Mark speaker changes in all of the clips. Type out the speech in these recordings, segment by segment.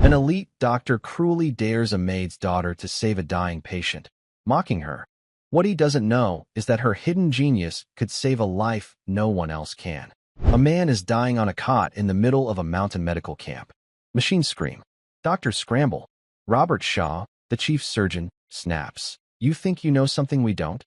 Speaker 1: An elite doctor cruelly dares a maid's daughter to save a dying patient, mocking her. What he doesn't know is that her hidden genius could save a life no one else can. A man is dying on a cot in the middle of a mountain medical camp. Machines scream. Doctors scramble. Robert Shaw, the chief surgeon, snaps. "You think you know something we don't?"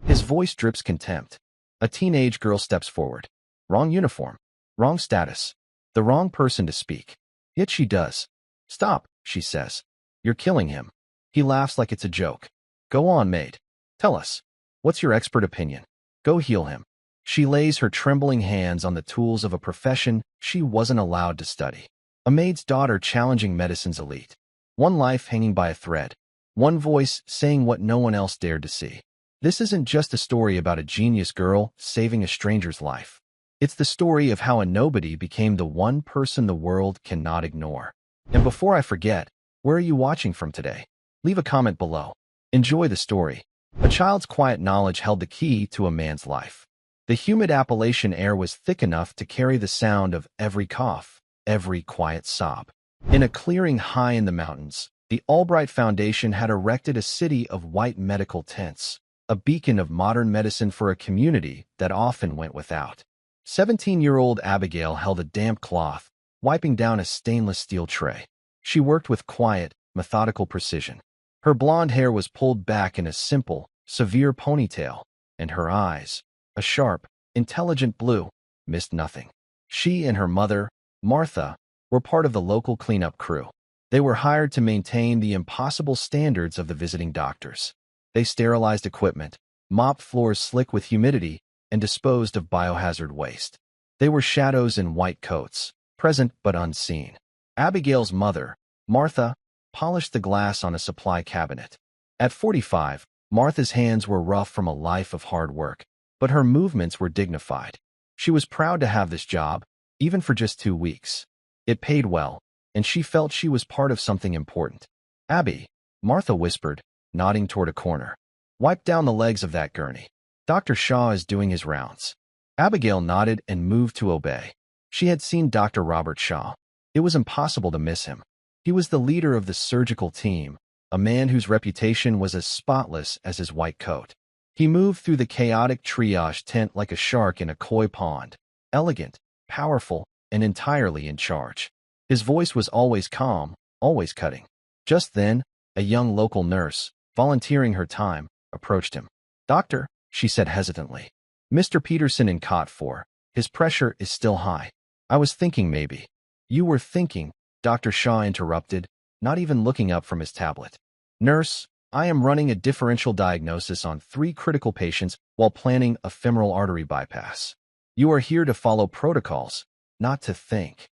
Speaker 1: His voice drips contempt. A teenage girl steps forward. Wrong uniform. Wrong status. The wrong person to speak. Yet she does. "Stop," she says. "You're killing him." He laughs like it's a joke. "Go on, Maid. Tell us. What's your expert opinion? Go heal him." She lays her trembling hands on the tools of a profession she wasn't allowed to study. A maid's daughter challenging medicine's elite. One life hanging by a thread. One voice saying what no one else dared to see. This isn't just a story about a genius girl saving a stranger's life. It's the story of how a nobody became the one person the world cannot ignore. And before I forget, where are you watching from today? Leave a comment below. Enjoy the story. A child's quiet knowledge held the key to a man's life. The humid Appalachian air was thick enough to carry the sound of every cough, every quiet sob. In a clearing high in the mountains, the Albright Foundation had erected a city of white medical tents, a beacon of modern medicine for a community that often went without. 17-year-old Abigail held a damp cloth, wiping down a stainless steel tray. She worked with quiet, methodical precision. Her blonde hair was pulled back in a simple, severe ponytail, and her eyes, a sharp, intelligent blue, missed nothing. She and her mother, Martha, were part of the local cleanup crew. They were hired to maintain the impossible standards of the visiting doctors. They sterilized equipment, mopped floors slick with humidity, and disposed of biohazard waste. They were shadows in white coats, present but unseen. Abigail's mother, Martha, polished the glass on a supply cabinet. At 45, Martha's hands were rough from a life of hard work, but her movements were dignified. She was proud to have this job, even for just 2 weeks. It paid well, and she felt she was part of something important. "Abby," Martha whispered, nodding toward a corner. "Wipe down the legs of that gurney. Dr. Shaw is doing his rounds." Abigail nodded and moved to obey. She had seen Dr. Robert Shaw. It was impossible to miss him. He was the leader of the surgical team, a man whose reputation was as spotless as his white coat. He moved through the chaotic triage tent like a shark in a koi pond, elegant, powerful, and entirely in charge. His voice was always calm, always cutting. Just then, a young local nurse, volunteering her time, approached him. "Doctor," she said hesitantly. "Mr. Peterson in cot 4. His pressure is still high." "I was thinking maybe." "You were thinking," Dr. Shaw interrupted, not even looking up from his tablet. "Nurse, I am running a differential diagnosis on 3 critical patients while planning a femoral artery bypass. You are here to follow protocols, not to think.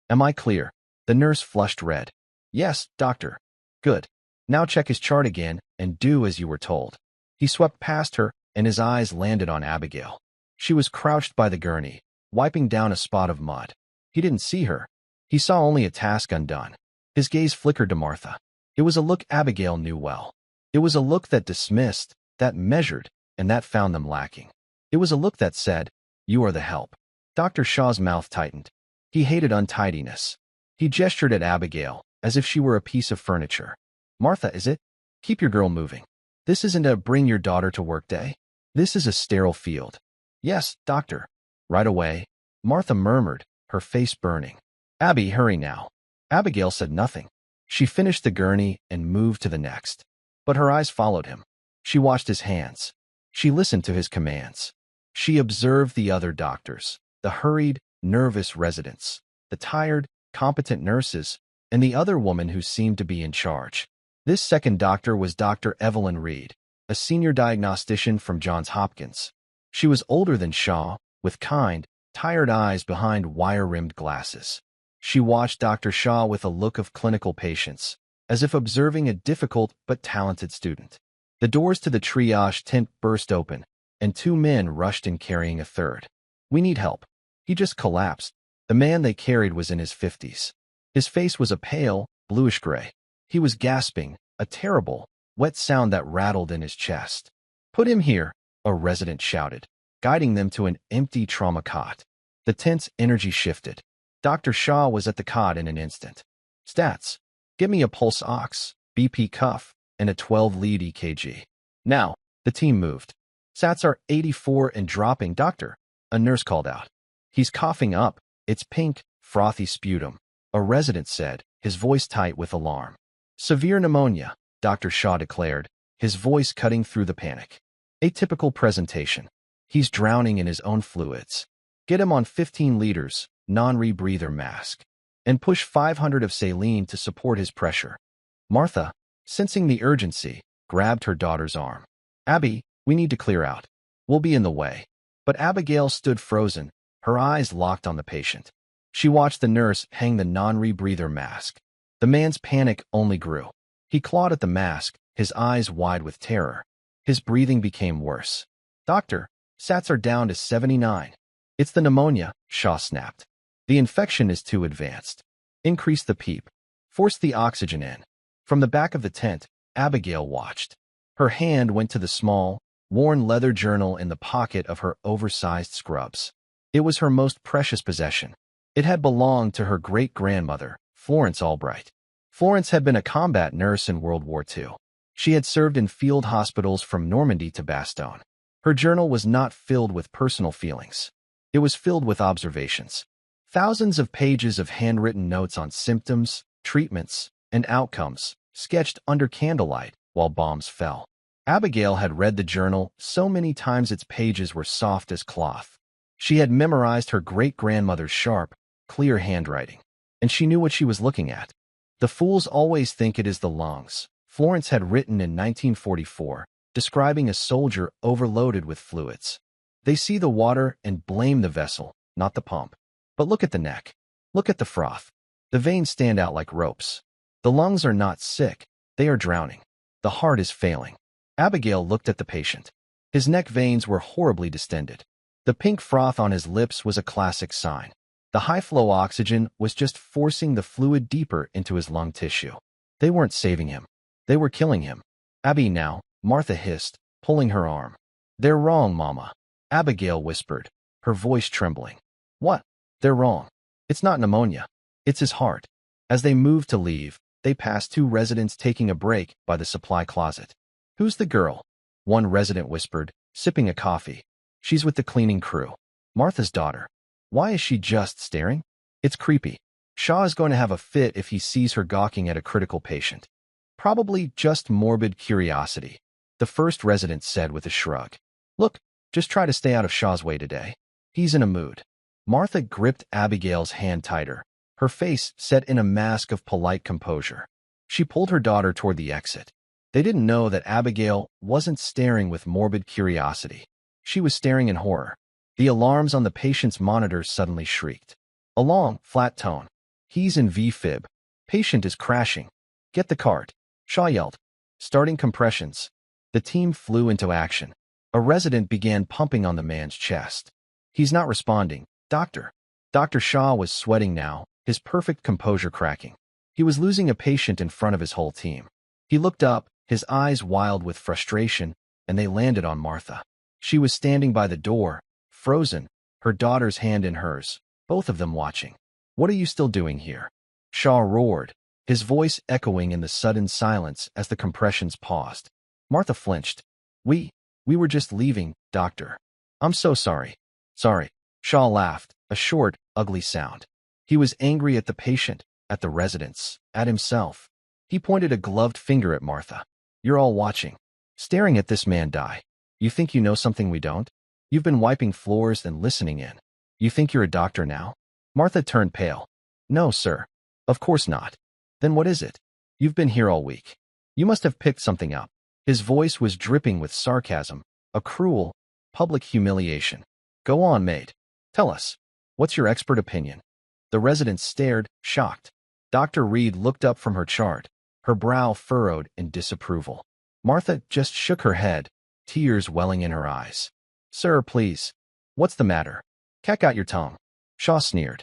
Speaker 1: Am I clear?" The nurse flushed red. "Yes, doctor." "Good. Now check his chart again and do as you were told." He swept past her, and his eyes landed on Abigail. She was crouched by the gurney, wiping down a spot of mud. He didn't see her. He saw only a task undone. His gaze flickered to Martha. It was a look Abigail knew well. It was a look that dismissed, that measured, and that found them lacking. It was a look that said, "You are the help." Dr. Shaw's mouth tightened. He hated untidiness. He gestured at Abigail, as if she were a piece of furniture. "Martha, is it? Keep your girl moving. This isn't a bring your daughter to work day. This is a sterile field." "Yes, doctor." "Right away," Martha murmured, her face burning. "Abby, hurry now." Abigail said nothing. She finished the gurney and moved to the next. But her eyes followed him. She watched his hands. She listened to his commands. She observed the other doctors, the hurried, nervous residents, the tired, competent nurses, and the other woman who seemed to be in charge. This second doctor was Dr. Evelyn Reed, a senior diagnostician from Johns Hopkins. She was older than Shaw, with kind, tired eyes behind wire-rimmed glasses. She watched Dr. Shaw with a look of clinical patience, as if observing a difficult but talented student. The doors to the triage tent burst open, and 2 men rushed in carrying a third. "We need help." He just collapsed. The man they carried was in his 50s. His face was a pale, bluish-gray. He was gasping, a terrible, wet sound that rattled in his chest. "Put him here," a resident shouted, guiding them to an empty trauma cot. The tent's energy shifted. Dr. Shaw was at the cot in an instant. "Stats." Give me a pulse ox, BP cuff, and a 12-lead EKG. Now, the team moved. Sats are 84 and dropping, doctor, a nurse called out. He's coughing up. It's pink, frothy sputum, a resident said, his voice tight with alarm. Severe pneumonia, Dr. Shaw declared, his voice cutting through the panic. Atypical presentation. He's drowning in his own fluids. Get him on 15 liters, non-rebreather mask, and push 500 of saline to support his pressure. Martha, sensing the urgency, grabbed her daughter's arm. Abby, we need to clear out. We'll be in the way. But Abigail stood frozen, her eyes locked on the patient. She watched the nurse hang the non-rebreather mask. The man's panic only grew. He clawed at the mask, his eyes wide with terror. His breathing became worse. Doctor, Sats are down to 79. It's the pneumonia, Shaw snapped. The infection is too advanced. Increase the PEEP. Force the oxygen in. From the back of the tent, Abigail watched. Her hand went to the small, worn leather journal in the pocket of her oversized scrubs. It was her most precious possession. It had belonged to her great-grandmother, Florence Albright. Florence had been a combat nurse in World War II. She had served in field hospitals from Normandy to Bastogne. Her journal was not filled with personal feelings. It was filled with observations. Thousands of pages of handwritten notes on symptoms, treatments, and outcomes, sketched under candlelight while bombs fell. Abigail had read the journal so many times its pages were soft as cloth. She had memorized her great-grandmother's sharp, clear handwriting, and she knew what she was looking at. The fools always think it is the lungs, Florence had written in 1944, describing a soldier overloaded with fluids. They see the water and blame the vessel, not the pump. But look at the neck. Look at the froth. The veins stand out like ropes. The lungs are not sick, they are drowning. The heart is failing. Abigail looked at the patient. His neck veins were horribly distended. The pink froth on his lips was a classic sign. The high-flow oxygen was just forcing the fluid deeper into his lung tissue. They weren't saving him. They were killing him. Abby now, Martha hissed, pulling her arm. They're wrong, Mama. Abigail whispered, her voice trembling. What? They're wrong. It's not pneumonia. It's his heart. As they moved to leave, they passed two residents taking a break by the supply closet. Who's the girl? One resident whispered, sipping a coffee. She's with the cleaning crew. Martha's daughter. Why is she just staring? It's creepy. Shaw is going to have a fit if he sees her gawking at a critical patient. Probably just morbid curiosity, the first resident said with a shrug. Look, just try to stay out of Shaw's way today. He's in a mood. Martha gripped Abigail's hand tighter, her face set in a mask of polite composure. She pulled her daughter toward the exit. They didn't know that Abigail wasn't staring with morbid curiosity. She was staring in horror. The alarms on the patient's monitor suddenly shrieked. A long, flat tone. He's in V-fib. Patient is crashing. Get the cart. Shaw yelled. Starting compressions. The team flew into action. A resident began pumping on the man's chest. He's not responding. Doctor. Dr. Shaw was sweating now, his perfect composure cracking. He was losing a patient in front of his whole team. He looked up, his eyes wild with frustration, and they landed on Martha. She was standing by the door, frozen, her daughter's hand in hers, both of them watching. What are you still doing here? Shaw roared, his voice echoing in the sudden silence as the compressions paused. Martha flinched. We were just leaving, doctor. I'm so sorry. Sorry. Shaw laughed, a short, ugly sound. He was angry at the patient, at the residents, at himself. He pointed a gloved finger at Martha. You're all watching, staring at this man die. You think you know something we don't? You've been wiping floors and listening in. You think you're a doctor now? Martha turned pale. No, sir. Of course not. Then what is it? You've been here all week. You must have picked something up. His voice was dripping with sarcasm, a cruel, public humiliation. Go on, Maid. Tell us. What's your expert opinion? The resident stared, shocked. Dr. Reed looked up from her chart, her brow furrowed in disapproval. Martha just shook her head, tears welling in her eyes. Sir, please. What's the matter? Cack out your tongue. Shaw sneered.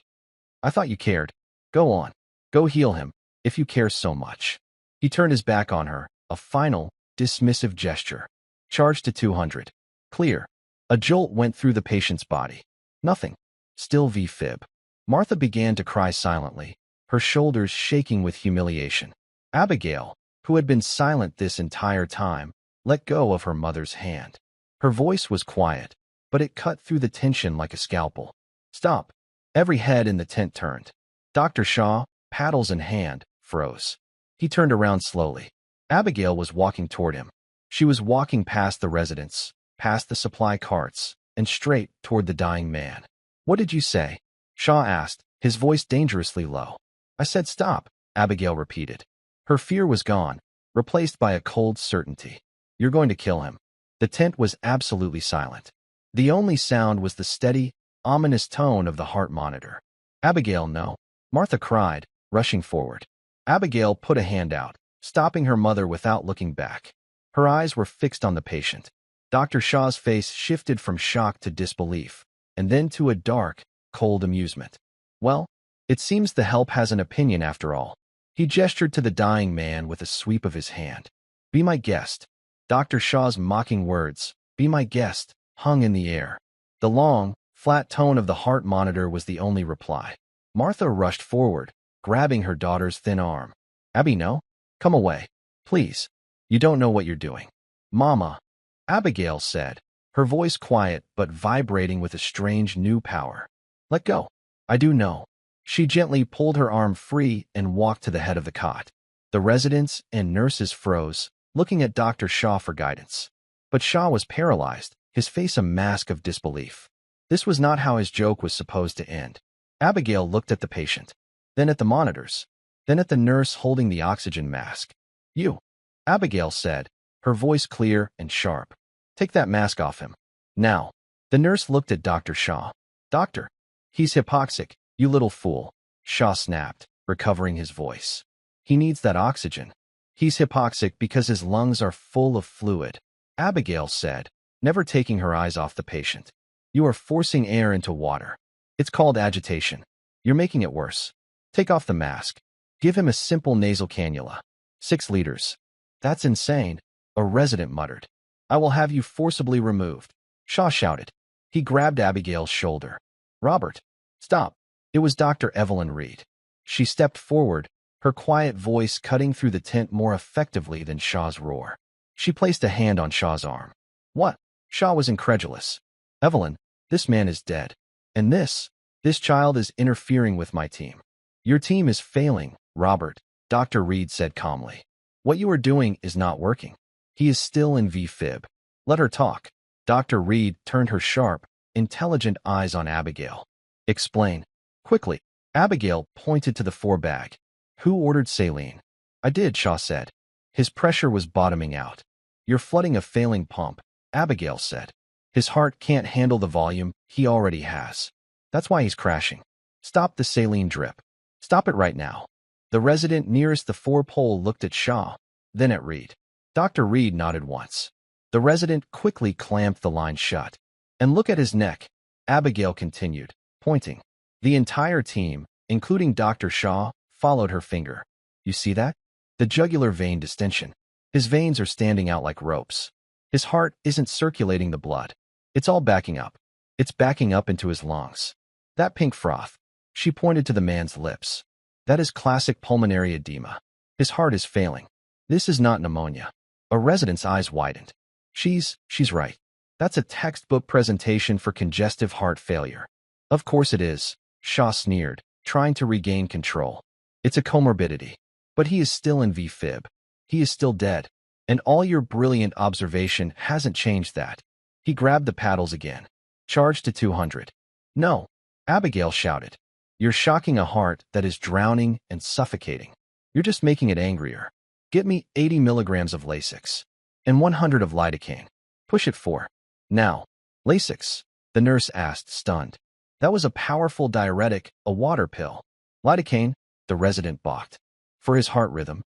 Speaker 1: I thought you cared. Go on. Go heal him, if you care so much. He turned his back on her, a final, dismissive gesture. Charge to 200. Clear. A jolt went through the patient's body. Nothing. Still V-fib. Martha began to cry silently, her shoulders shaking with humiliation. Abigail, who had been silent this entire time, let go of her mother's hand. Her voice was quiet, but it cut through the tension like a scalpel. Stop. Every head in the tent turned. Dr. Shaw, paddles in hand, froze. He turned around slowly. Abigail was walking toward him. She was walking past the residence, past the supply carts, and straight toward the dying man. What did you say? Shaw asked, his voice dangerously low. I said stop, Abigail repeated. Her fear was gone, replaced by a cold certainty. You're going to kill him. The tent was absolutely silent. The only sound was the steady, ominous tone of the heart monitor. Abigail, no. Martha cried, rushing forward. Abigail put a hand out, stopping her mother without looking back. Her eyes were fixed on the patient. Dr. Shaw's face shifted from shock to disbelief, and then to a dark, cold amusement. Well, it seems the help has an opinion after all. He gestured to the dying man with a sweep of his hand. Be my guest. Dr. Shaw's mocking words, be my guest, hung in the air. The long, flat tone of the heart monitor was the only reply. Martha rushed forward, grabbing her daughter's thin arm. Abby, no. Come away. Please. You don't know what you're doing. Mama, Abigail said, her voice quiet but vibrating with a strange new power. Let go. I do know. She gently pulled her arm free and walked to the head of the cot. The residents and nurses froze, looking at Dr. Shaw for guidance. But Shaw was paralyzed, his face a mask of disbelief. This was not how his joke was supposed to end. Abigail looked at the patient, then at the monitors, then at the nurse holding the oxygen mask. You, Abigail said, her voice clear and sharp. Take that mask off him. Now. The nurse looked at Dr. Shaw. Doctor, he's hypoxic, you little fool, Shaw snapped, recovering his voice. He needs that oxygen. He's hypoxic because his lungs are full of fluid, Abigail said, never taking her eyes off the patient. You are forcing air into water. It's called agitation. You're making it worse. Take off the mask. Give him a simple nasal cannula. 6 liters. That's insane, a resident muttered. I will have you forcibly removed, Shaw shouted. He grabbed Abigail's shoulder. Robert, stop. It was Dr. Evelyn Reed. She stepped forward, her quiet voice cutting through the tent more effectively than Shaw's roar. She placed a hand on Shaw's arm. What? Shaw was incredulous. Evelyn, this man is dead. And this child is interfering with my team. Your team is failing, Robert, Dr. Reed said calmly. What you are doing is not working. He is still in V-fib. Let her talk. Dr. Reed turned her sharp, intelligent eyes on Abigail. Explain. Quickly. Abigail pointed to the 4-bag. Who ordered saline? I did, Shaw said. His pressure was bottoming out. You're flooding a failing pump, Abigail said. His heart can't handle the volume he already has. That's why he's crashing. Stop the saline drip. Stop it right now. The resident nearest the 4-pole looked at Shaw, then at Reed. Dr. Reed nodded once. The resident quickly clamped the line shut. And look at his neck, Abigail continued, pointing. The entire team, including Dr. Shaw, followed her finger. You see that? The jugular vein distension. His veins are standing out like ropes. His heart isn't circulating the blood. It's all backing up. It's backing up into his lungs. That pink froth. She pointed to the man's lips. That is classic pulmonary edema. His heart is failing. This is not pneumonia. A resident's eyes widened. She's right. That's a textbook presentation for congestive heart failure. Of course it is, Shaw sneered, trying to regain control. It's a comorbidity. But he is still in V-fib. He is still dead. And all your brilliant observation hasn't changed that. He grabbed the paddles again. Charged to 200. No, Abigail shouted. You're shocking a heart that is drowning and suffocating. You're just making it angrier. Get me 80 milligrams of Lasix. And 100 of lidocaine. Push it 4. Now. Lasix, the nurse asked, stunned. That was a powerful diuretic, a water pill. Lidocaine, the resident balked. For his heart rhythm.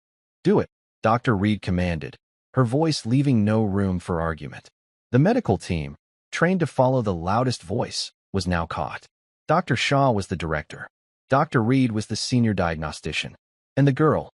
Speaker 1: Do it, Dr. Reed commanded, her voice leaving no room for argument. The medical team, trained to follow the loudest voice, was now caught. Dr. Shaw was the director. Dr. Reed was the senior diagnostician. And the girl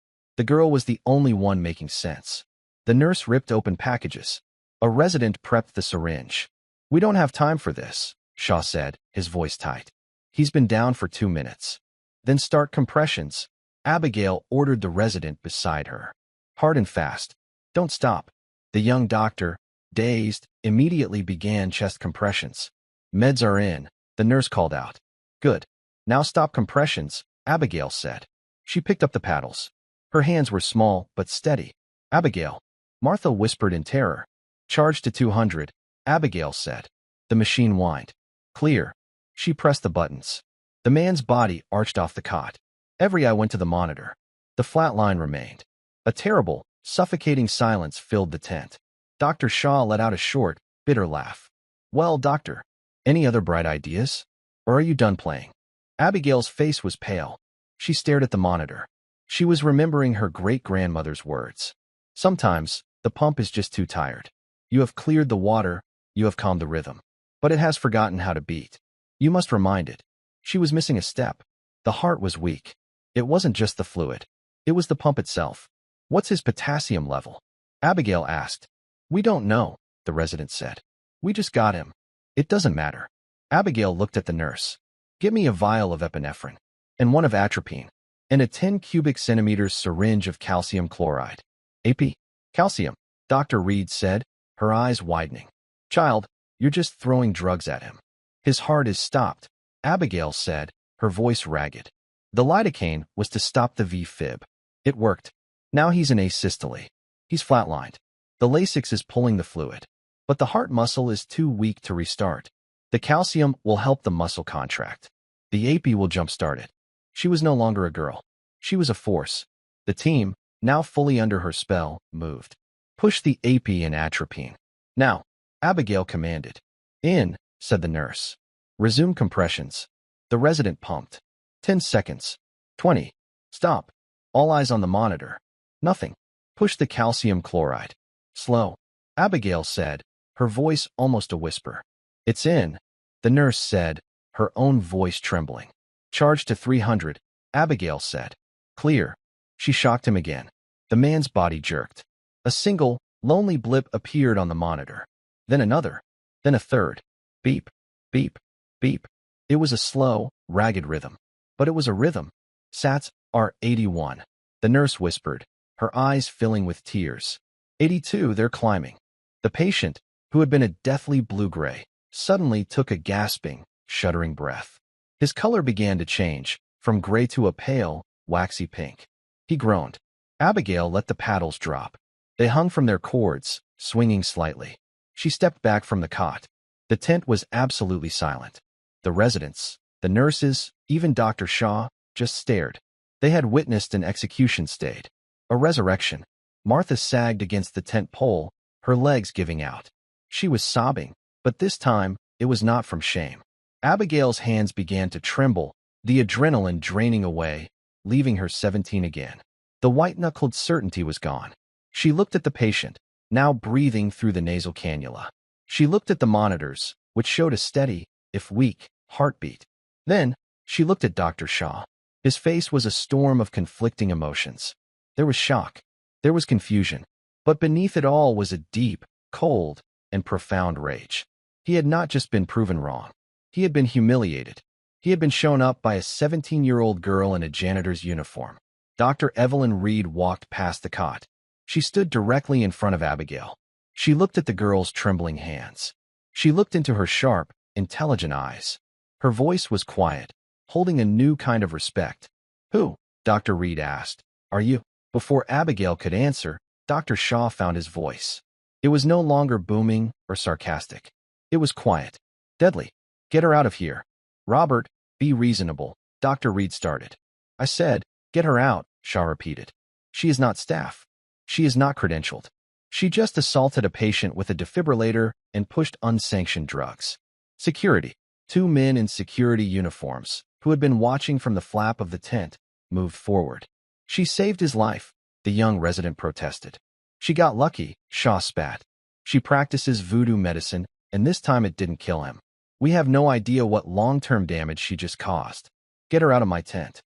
Speaker 1: was the only one making sense. The nurse ripped open packages. A resident prepped the syringe. We don't have time for this, Shaw said, his voice tight. He's been down for 2 minutes. Then start compressions. Abigail ordered the resident beside her. Hard and fast. Don't stop. The young doctor, dazed, immediately began chest compressions. Meds are in, the nurse called out. Good. Now stop compressions, Abigail said. She picked up the paddles. Her hands were small but steady. Abigail, Martha whispered in terror. Charge to 200, Abigail said. The machine whined. Clear. She pressed the buttons. The man's body arched off the cot. Every eye went to the monitor. The flat line remained. A terrible, suffocating silence filled the tent. Dr. Shaw let out a short, bitter laugh. Well, doctor, any other bright ideas? Or are you done playing? Abigail's face was pale. She stared at the monitor. She was remembering her great-grandmother's words. Sometimes, the pump is just too tired. You have cleared the water, you have calmed the rhythm. But it has forgotten how to beat. You must remind it. She was missing a step. The heart was weak. It wasn't just the fluid. It was the pump itself. What's his potassium level? Abigail asked. We don't know, the resident said. We just got him. It doesn't matter. Abigail looked at the nurse. Give me a vial of epinephrine, and one of atropine, and a 10 cubic centimeters syringe of calcium chloride. AP? Calcium, Dr. Reed said, her eyes widening. Child, you're just throwing drugs at him. His heart is stopped, Abigail said, her voice ragged. The lidocaine was to stop the V-fib. It worked. Now he's in asystole. He's flatlined. The Lasix is pulling the fluid. But the heart muscle is too weak to restart. The calcium will help the muscle contract. The AP will jumpstart it. She was no longer a girl. She was a force. The team, now fully under her spell, moved. Push the AP and atropine. Now, Abigail commanded. In, said the nurse. Resume compressions. The resident pumped. 10 seconds. 20. Stop. All eyes on the monitor. Nothing. Push the calcium chloride. Slow. Abigail said, her voice almost a whisper. It's in, the nurse said, her own voice trembling. Charge to 300, Abigail said. Clear. She shocked him again. The man's body jerked. A single, lonely blip appeared on the monitor. Then another. Then a third. Beep, beep, beep. It was a slow, ragged rhythm. But it was a rhythm. Sats are 81. The nurse whispered, her eyes filling with tears. 82, they're climbing. The patient, who had been a deathly blue-gray, suddenly took a gasping, shuddering breath. His color began to change, from gray to a pale, waxy pink. He groaned. Abigail let the paddles drop. They hung from their cords, swinging slightly. She stepped back from the cot. The tent was absolutely silent. The residents, the nurses, even Dr. Shaw, just stared. They had witnessed an execution stayed. A resurrection. Martha sagged against the tent pole, her legs giving out. She was sobbing, but this time, it was not from shame. Abigail's hands began to tremble, the adrenaline draining away, leaving her 17 again. The white-knuckled certainty was gone. She looked at the patient, now breathing through the nasal cannula. She looked at the monitors, which showed a steady, if weak, heartbeat. Then, she looked at Dr. Shaw. His face was a storm of conflicting emotions. There was shock. There was confusion. But beneath it all was a deep, cold, and profound rage. He had not just been proven wrong. He had been humiliated. He had been shown up by a 17-year-old girl in a janitor's uniform. Dr. Evelyn Reed walked past the cot. She stood directly in front of Abigail. She looked at the girl's trembling hands. She looked into her sharp, intelligent eyes. Her voice was quiet, holding a new kind of respect. Who? Dr. Reed asked. Are you? Before Abigail could answer, Dr. Shaw found his voice. It was no longer booming or sarcastic. It was quiet. Deadly. Get her out of here. Robert, be reasonable, Dr. Reed started. I said, get her out, Shaw repeated. She is not staff. She is not credentialed. She just assaulted a patient with a defibrillator and pushed unsanctioned drugs. Security. 2 men in security uniforms, who had been watching from the flap of the tent, moved forward. She saved his life, the young resident protested. She got lucky, Shaw spat. She practices voodoo medicine, and this time it didn't kill him. We have no idea what long-term damage she just caused. Get her out of my tent.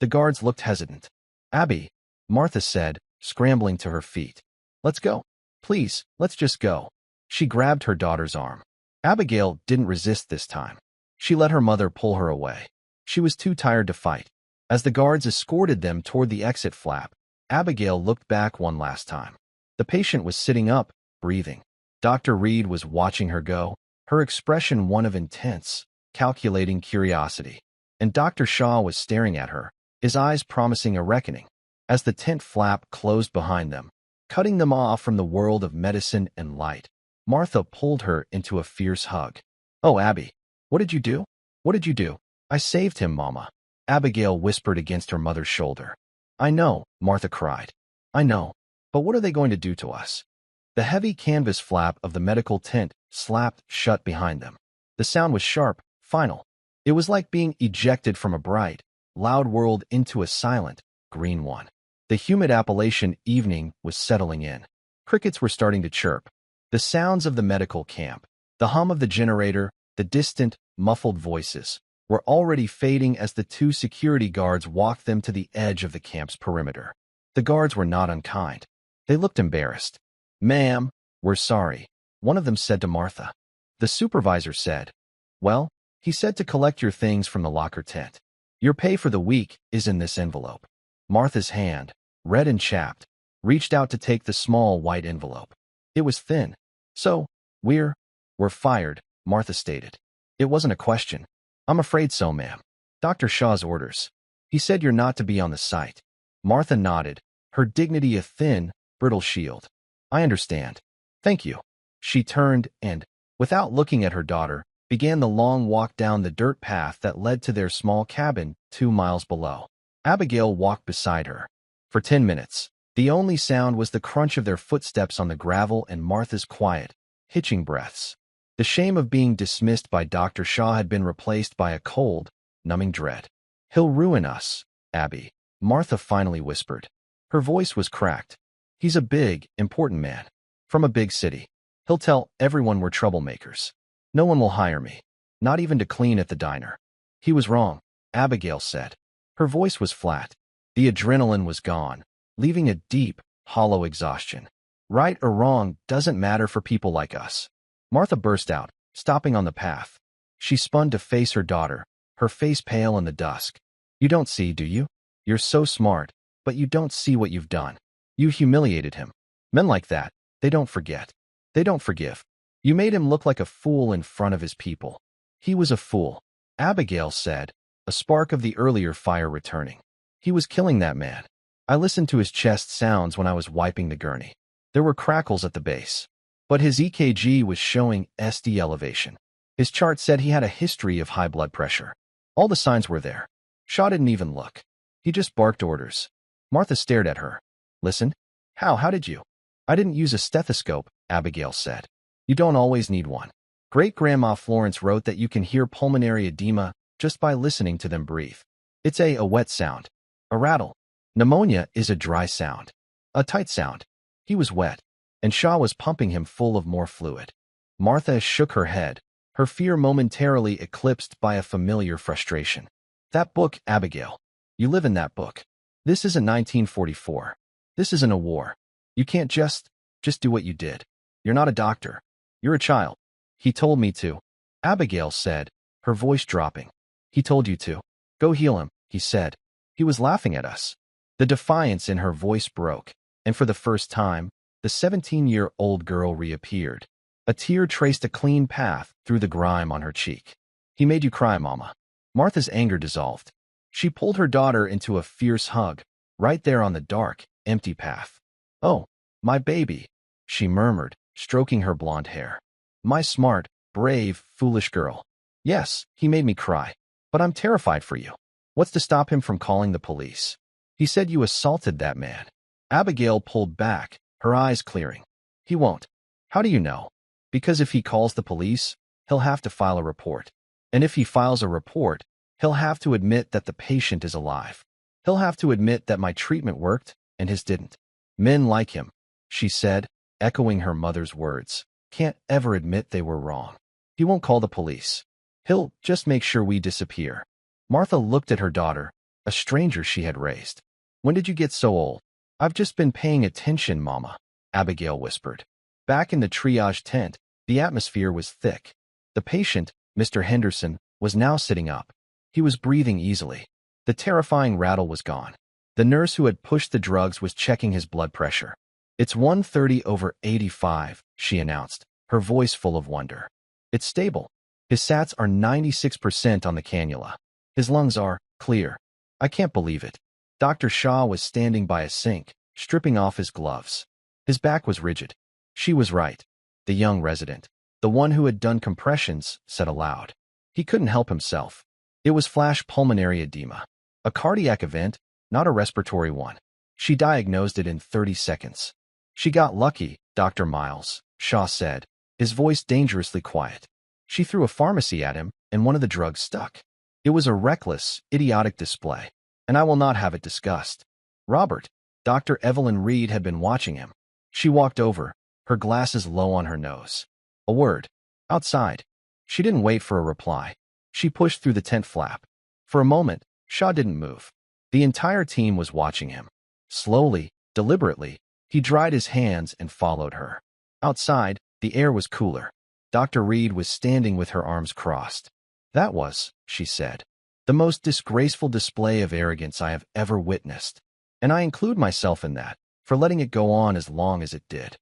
Speaker 1: The guards looked hesitant. Abby, Martha said, scrambling to her feet. Let's go. Please, let's just go. She grabbed her daughter's arm. Abigail didn't resist this time. She let her mother pull her away. She was too tired to fight. As the guards escorted them toward the exit flap, Abigail looked back one last time. The patient was sitting up, breathing. Dr. Reed was watching her go, her expression one of intense, calculating curiosity. And Dr. Shaw was staring at her, his eyes promising a reckoning. As the tent flap closed behind them, cutting them off from the world of medicine and light, Martha pulled her into a fierce hug. "Oh, Abby, what did you do? What did you do?" "I saved him, Mama," Abigail whispered against her mother's shoulder. "I know," Martha cried. "I know. But what are they going to do to us?" The heavy canvas flap of the medical tent slapped shut behind them. The sound was sharp, final. It was like being ejected from a bright, loud world into a silent, green one. The humid Appalachian evening was settling in. Crickets were starting to chirp. The sounds of the medical camp, the hum of the generator, the distant, muffled voices, were already fading as the two security guards walked them to the edge of the camp's perimeter. The guards were not unkind. They looked embarrassed. "Ma'am, we're sorry," one of them said to Martha. The supervisor said, "Well, he said to collect your things from the locker tent. Your pay for the week is in this envelope." Martha's hand, red and chapped, reached out to take the small white envelope. It was thin. "So, we're fired," Martha stated. It wasn't a question. "I'm afraid so, ma'am. Dr. Shaw's orders. He said you're not to be on the site." Martha nodded, her dignity a thin, brittle shield. "I understand. Thank you." She turned and, without looking at her daughter, began the long walk down the dirt path that led to their small cabin 2 miles below. Abigail walked beside her. For 10 minutes, the only sound was the crunch of their footsteps on the gravel and Martha's quiet, hitching breaths. The shame of being dismissed by Dr. Shaw had been replaced by a cold, numbing dread. "He'll ruin us, Abby," Martha finally whispered. Her voice was cracked. "He's a big, important man. From a big city. He'll tell everyone we're troublemakers. No one will hire me. Not even to clean at the diner." "He was wrong," Abigail said. Her voice was flat. The adrenaline was gone, leaving a deep, hollow exhaustion. "Right or wrong doesn't matter for people like us." Martha burst out, stopping on the path. She spun to face her daughter, her face pale in the dusk. "You don't see, do you? You're so smart, but you don't see what you've done. You humiliated him. Men like that, they don't forget. They don't forgive. You made him look like a fool in front of his people." "He was a fool," Abigail said, a spark of the earlier fire returning. "He was killing that man. I listened to his chest sounds when I was wiping the gurney. There were crackles at the base. But his EKG was showing SD elevation. His chart said he had a history of high blood pressure. All the signs were there. Shaw didn't even look. He just barked orders." Martha stared at her. "Listen? How did you?" "I didn't use a stethoscope," Abigail said. "You don't always need one. Great-Grandma Florence wrote that you can hear pulmonary edema just by listening to them breathe. It's a wet sound. A rattle. Pneumonia is a dry sound. A tight sound. He was wet, and Shaw was pumping him full of more fluid." Martha shook her head, her fear momentarily eclipsed by a familiar frustration. "That book, Abigail. You live in that book. This isn't 1944. This isn't a war. You can't just do what you did. You're not a doctor. You're a child." "He told me to," Abigail said, her voice dropping. "He told you to. Go heal him," he said. "He was laughing at us." The defiance in her voice broke, and for the first time, the 17-year-old girl reappeared. A tear traced a clean path through the grime on her cheek. "He made you cry, Mama." Martha's anger dissolved. She pulled her daughter into a fierce hug, right there on the dark, empty path. "Oh, my baby," she murmured, stroking her blonde hair. "My smart, brave, foolish girl. Yes, he made me cry. But I'm terrified for you. What's to stop him from calling the police? He said you assaulted that man." Abigail pulled back, her eyes clearing. "He won't." "How do you know?" "Because if he calls the police, he'll have to file a report. And if he files a report, he'll have to admit that the patient is alive. He'll have to admit that my treatment worked and his didn't. Men like him," she said, echoing her mother's words, "can't ever admit they were wrong. He won't call the police. He'll just make sure we disappear." Martha looked at her daughter, a stranger she had raised. "When did you get so old?" "I've just been paying attention, Mama," Abigail whispered. Back in the triage tent, the atmosphere was thick. The patient, Mr. Henderson, was now sitting up. He was breathing easily. The terrifying rattle was gone. The nurse who had pushed the drugs was checking his blood pressure. "It's 130/85, she announced, her voice full of wonder. "It's stable. His sats are 96% on the cannula. His lungs are clear." "I can't believe it." Dr. Shaw was standing by a sink, stripping off his gloves. His back was rigid. "She was right." The young resident, the one who had done compressions, said aloud. He couldn't help himself. It was flash pulmonary edema. A cardiac event, not a respiratory one. She diagnosed it in 30 seconds. "She got lucky, Dr. Miles," Shaw said, his voice dangerously quiet. "She threw a pharmacy at him, and one of the drugs stuck. It was a reckless, idiotic display, and I will not have it discussed." Robert, Dr. Evelyn Reed had been watching him. She walked over, her glasses low on her nose. "A word. Outside." She didn't wait for a reply. She pushed through the tent flap. For a moment, Shaw didn't move. The entire team was watching him. Slowly, deliberately, he dried his hands and followed her. Outside, the air was cooler. Dr. Reed was standing with her arms crossed. "That was," she said, "the most disgraceful display of arrogance I have ever witnessed. And I include myself in that, for letting it go on as long as it did."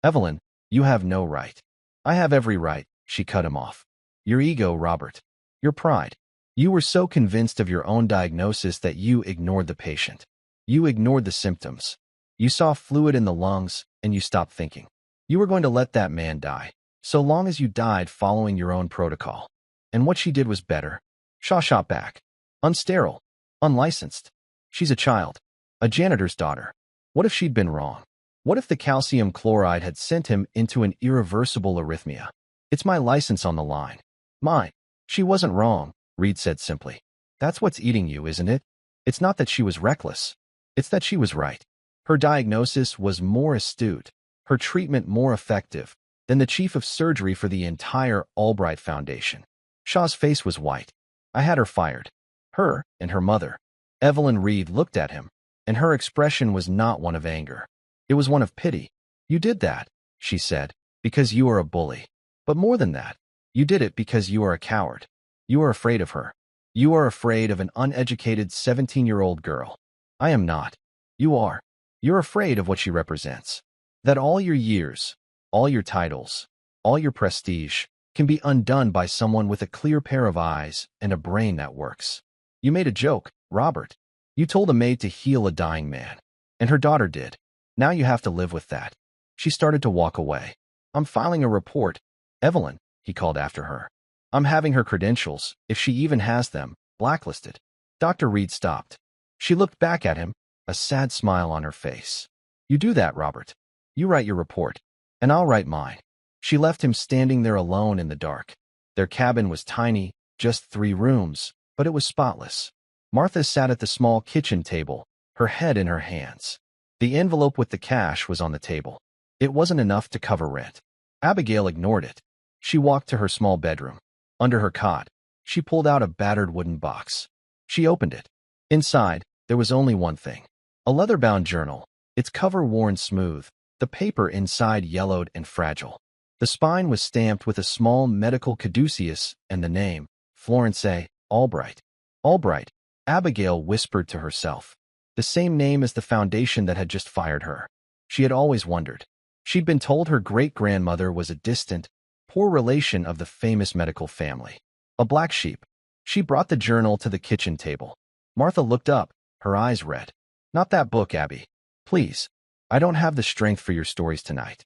Speaker 1: "Evelyn, you have no right." "I have every right," she cut him off. "Your ego, Robert. Your pride. You were so convinced of your own diagnosis that you ignored the patient. You ignored the symptoms. You saw fluid in the lungs, and you stopped thinking. You were going to let that man die, so long as you died following your own protocol. And what she did was better." Shaw shot back. "Unsterile. Unlicensed. She's a child. A janitor's daughter. What if she'd been wrong? What if the calcium chloride had sent him into an irreversible arrhythmia? It's my license on the line. Mine." "She wasn't wrong," Reed said simply. "That's what's eating you, isn't it? It's not that she was reckless. It's that she was right. Her diagnosis was more astute, her treatment more effective, than the chief of surgery for the entire Albright Foundation." Shaw's face was white. "I had her fired. Her and her mother." Evelyn Reed looked at him, and her expression was not one of anger. It was one of pity. "You did that," she said, "because you are a bully. But more than that, you did it because you are a coward. You are afraid of her. You are afraid of an uneducated 17-year-old girl. I am not. You are. You're afraid of what she represents. That all your years, all your titles, all your prestige can be undone by someone with a clear pair of eyes and a brain that works. You made a joke, Robert. You told a maid to heal a dying man, and her daughter did. Now you have to live with that." She started to walk away. "I'm filing a report. Evelyn," he called after her. "I'm having her credentials, if she even has them, blacklisted." Dr. Reed stopped. She looked back at him, a sad smile on her face. "You do that, Robert. You write your report, and I'll write mine." She left him standing there alone in the dark. Their cabin was tiny, just 3 rooms, but it was spotless. Martha sat at the small kitchen table, her head in her hands. The envelope with the cash was on the table. It wasn't enough to cover rent. Abigail ignored it. She walked to her small bedroom. Under her cot, she pulled out a battered wooden box. She opened it. Inside, there was only one thing. A leather-bound journal, its cover worn smooth, the paper inside yellowed and fragile. The spine was stamped with a small medical caduceus and the name, Florence Albright. Albright, Abigail whispered to herself. The same name as the foundation that had just fired her. She had always wondered. She'd been told her great-grandmother was a distant, poor relation of the famous medical family. A black sheep. She brought the journal to the kitchen table. Martha looked up, her eyes red. "Not that book, Abby. Please. I don't have the strength for your stories tonight."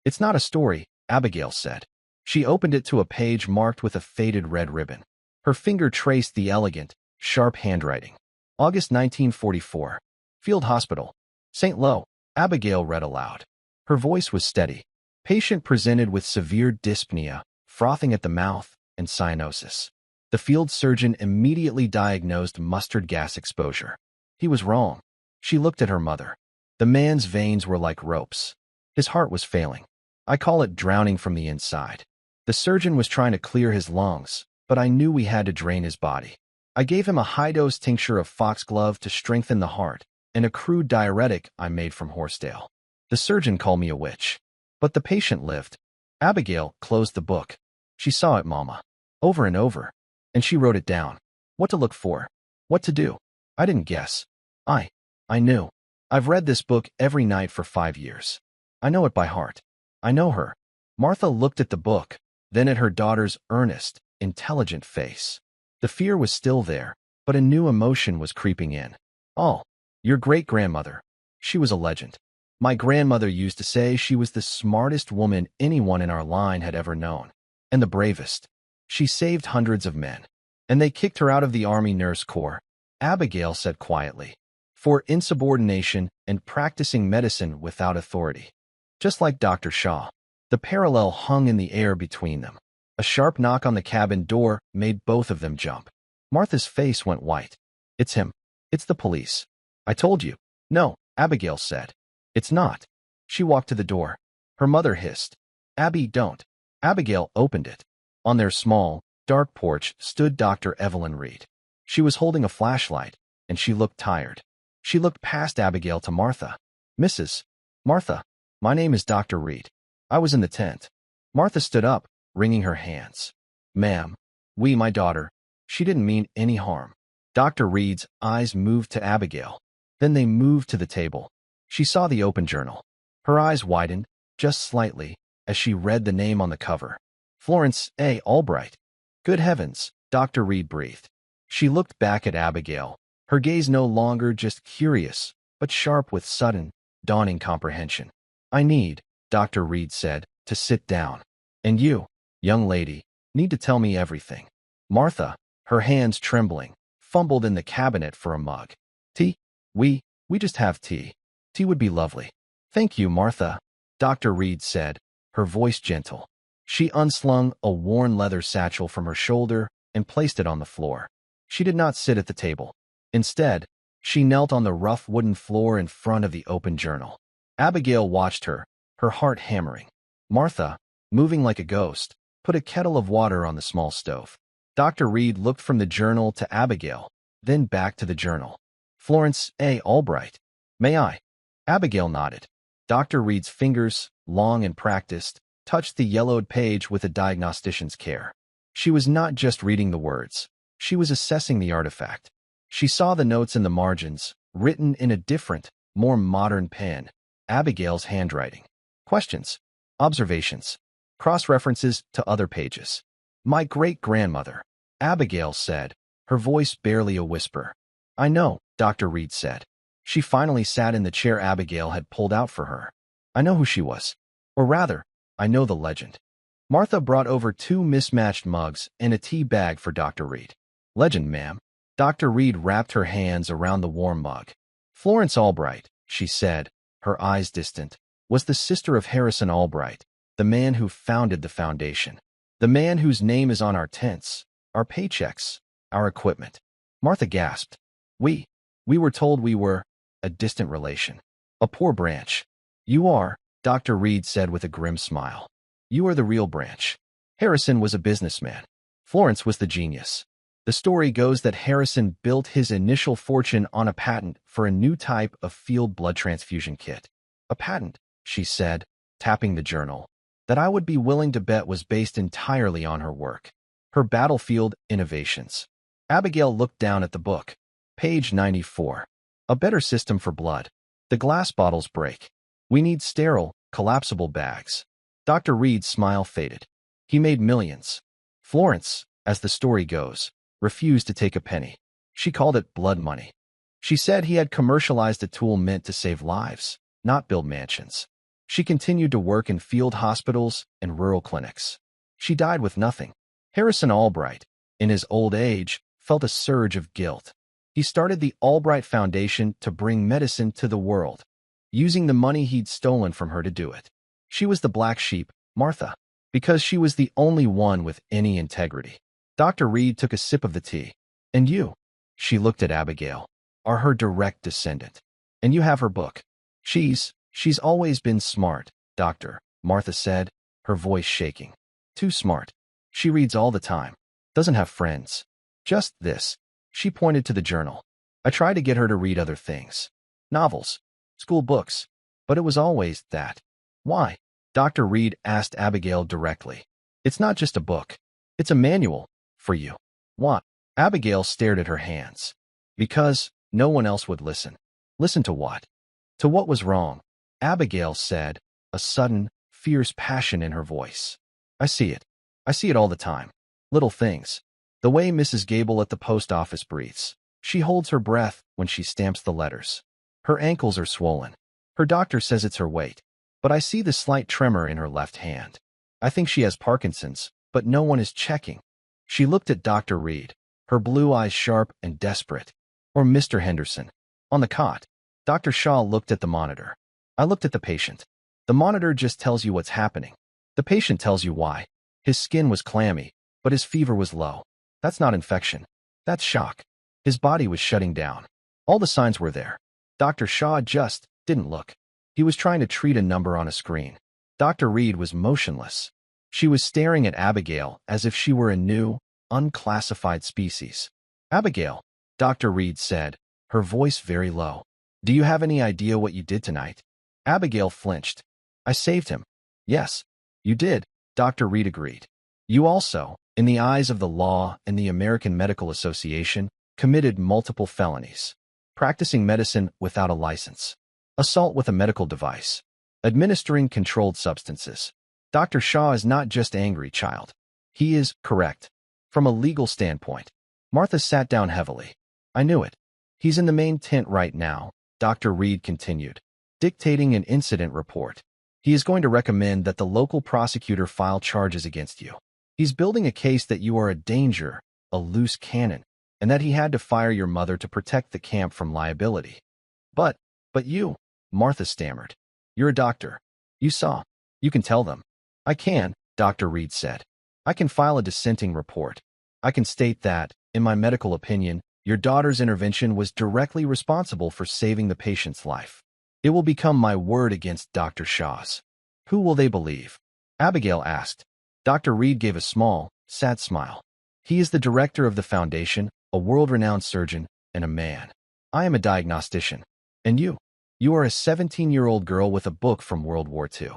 Speaker 1: "It's not a story," Abigail said. She opened it to a page marked with a faded red ribbon. Her finger traced the elegant, sharp handwriting. "August 1944. Field Hospital. St. Lo." Abigail read aloud. Her voice was steady. "Patient presented with severe dyspnea, frothing at the mouth, and cyanosis. The field surgeon immediately diagnosed mustard gas exposure." He was wrong. She looked at her mother. The man's veins were like ropes. His heart was failing. "I call it drowning from the inside. The surgeon was trying to clear his lungs, but I knew we had to drain his body. I gave him a high-dose tincture of foxglove to strengthen the heart, and a crude diuretic I made from horsetail. The surgeon called me a witch. But the patient lived." Abigail closed the book. She saw it, Mama, over and over, and she wrote it down. What to look for, what to do. I didn't guess. I knew. I've read this book every night for 5 years. I know it by heart. I know her. Martha looked at the book, then at her daughter's earnest, intelligent face. The fear was still there, but a new emotion was creeping in. Oh, your great-grandmother. She was a legend. My grandmother used to say she was the smartest woman anyone in our line had ever known, and the bravest. She saved hundreds of men. And they kicked her out of the Army Nurse Corps, Abigail said quietly, for insubordination and practicing medicine without authority. Just like Dr. Shaw. The parallel hung in the air between them. A sharp knock on the cabin door made both of them jump. Martha's face went white. It's him. It's the police. I told you. No, Abigail said. It's not. She walked to the door. Her mother hissed. Abby, don't. Abigail opened it. On their small, dark porch stood Dr. Evelyn Reed. She was holding a flashlight, and she looked tired. She looked past Abigail to Martha. Mrs. Martha, my name is Dr. Reed. I was in the tent. Martha stood up, wringing her hands. Ma'am, my daughter, she didn't mean any harm. Dr. Reed's eyes moved to Abigail. Then they moved to the table. She saw the open journal. Her eyes widened, just slightly, as she read the name on the cover. Florence A. Albright. Good heavens, Dr. Reed breathed. She looked back at Abigail, her gaze no longer just curious, but sharp with sudden, dawning comprehension. I need, Dr. Reed said, to sit down. And you, young lady, need to tell me everything. Martha, her hands trembling, fumbled in the cabinet for a mug. Tea? We just have tea. Tea would be lovely. Thank you, Martha, Dr. Reed said, her voice gentle. She unslung a worn leather satchel from her shoulder and placed it on the floor. She did not sit at the table. Instead, she knelt on the rough wooden floor in front of the open journal. Abigail watched her, her heart hammering. Martha, moving like a ghost, put a kettle of water on the small stove. Dr. Reed looked from the journal to Abigail, then back to the journal. Florence A. Albright. May I? Abigail nodded. Dr. Reed's fingers, long and practiced, touched the yellowed page with a diagnostician's care. She was not just reading the words. She was assessing the artifact. She saw the notes in the margins, written in a different, more modern pen, Abigail's handwriting. Questions, observations, cross-references to other pages. My great-grandmother, Abigail said, her voice barely a whisper. I know, Dr. Reed said. She finally sat in the chair Abigail had pulled out for her. I know who she was. Or rather, I know the legend. Martha brought over 2 mismatched mugs and a tea bag for Dr. Reed. Legend, ma'am. Dr. Reed wrapped her hands around the warm mug. Florence Albright, she said, her eyes distant, was the sister of Harrison Albright, the man who founded the foundation. The man whose name is on our tents, our paychecks, our equipment. Martha gasped. We were told we were a distant relation, a poor branch. You are, Dr. Reed said with a grim smile. You are the real branch. Harrison was a businessman. Florence was the genius. The story goes that Harrison built his initial fortune on a patent for a new type of field blood transfusion kit. A patent, she said, tapping the journal, that I would be willing to bet was based entirely on her work. Her battlefield innovations. Abigail looked down at the book. Page 94. A better system for blood. The glass bottles break. We need sterile, collapsible bags. Dr. Reed's smile faded. He made millions. Florence, as the story goes, refused to take a penny. She called it blood money. She said he had commercialized a tool meant to save lives, not build mansions. She continued to work in field hospitals and rural clinics. She died with nothing. Harrison Albright, in his old age, felt a surge of guilt. He started the Albright Foundation to bring medicine to the world, using the money he'd stolen from her to do it. She was the black sheep, Martha, because she was the only one with any integrity. Dr. Reed took a sip of the tea. And you, she looked at Abigail, are her direct descendant. And you have her book. She's always been smart, Doctor, Martha said, her voice shaking. Too smart. She reads all the time. Doesn't have friends. Just this. She pointed to the journal. I tried to get her to read other things. Novels. School books. But it was always that. Why? Dr. Reed asked Abigail directly. It's not just a book. It's a manual. For you. Why? Abigail stared at her hands. Because, No one else would listen. Listen to what? To what was wrong? Abigail said, a sudden, fierce passion in her voice. I see it. I see it all the time. Little things. The way Mrs. Gable at the post office breathes. She holds her breath when she stamps the letters. Her ankles are swollen. Her doctor says it's her weight. But I see the slight tremor in her left hand. I think she has Parkinson's, but no one is checking. She looked at Dr. Reed, her blue eyes sharp and desperate. Or Mr. Henderson. On the cot. Dr. Shaw looked at the monitor. I looked at the patient. The monitor just tells you what's happening. The patient tells you why. His skin was clammy, but his fever was low. That's not infection. That's shock. His body was shutting down. All the signs were there. Dr. Shaw just didn't look. He was trying to treat a number on a screen. Dr. Reed was motionless. She was staring at Abigail as if she were a new, unclassified species. Abigail, Dr. Reed said, her voice very low. Do you have any idea what you did tonight? Abigail flinched. I saved him. Yes, you did, Dr. Reed agreed. You also, in the eyes of the law and the American Medical Association, committed multiple felonies. Practicing medicine without a license. Assault with a medical device. Administering controlled substances. Dr. Shaw is not just angry, child. He is correct. From a legal standpoint. Martha sat down heavily. I knew it. He's in the main tent right now, Dr. Reed continued, dictating an incident report. He is going to recommend that the local prosecutor file charges against you. He's building a case that you are a danger, a loose cannon, and that he had to fire your mother to protect the camp from liability. But you, Martha stammered. You're a doctor. You saw. You can tell them. I can, Dr. Reed said. I can file a dissenting report. I can state that, in my medical opinion, your daughter's intervention was directly responsible for saving the patient's life. It will become my word against Dr. Shaw's. Who will they believe? Abigail asked. Dr. Reed gave a small, sad smile. He is the director of the foundation, a world-renowned surgeon, and a man. I am a diagnostician. And you? You are a 17-year-old girl with a book from World War II.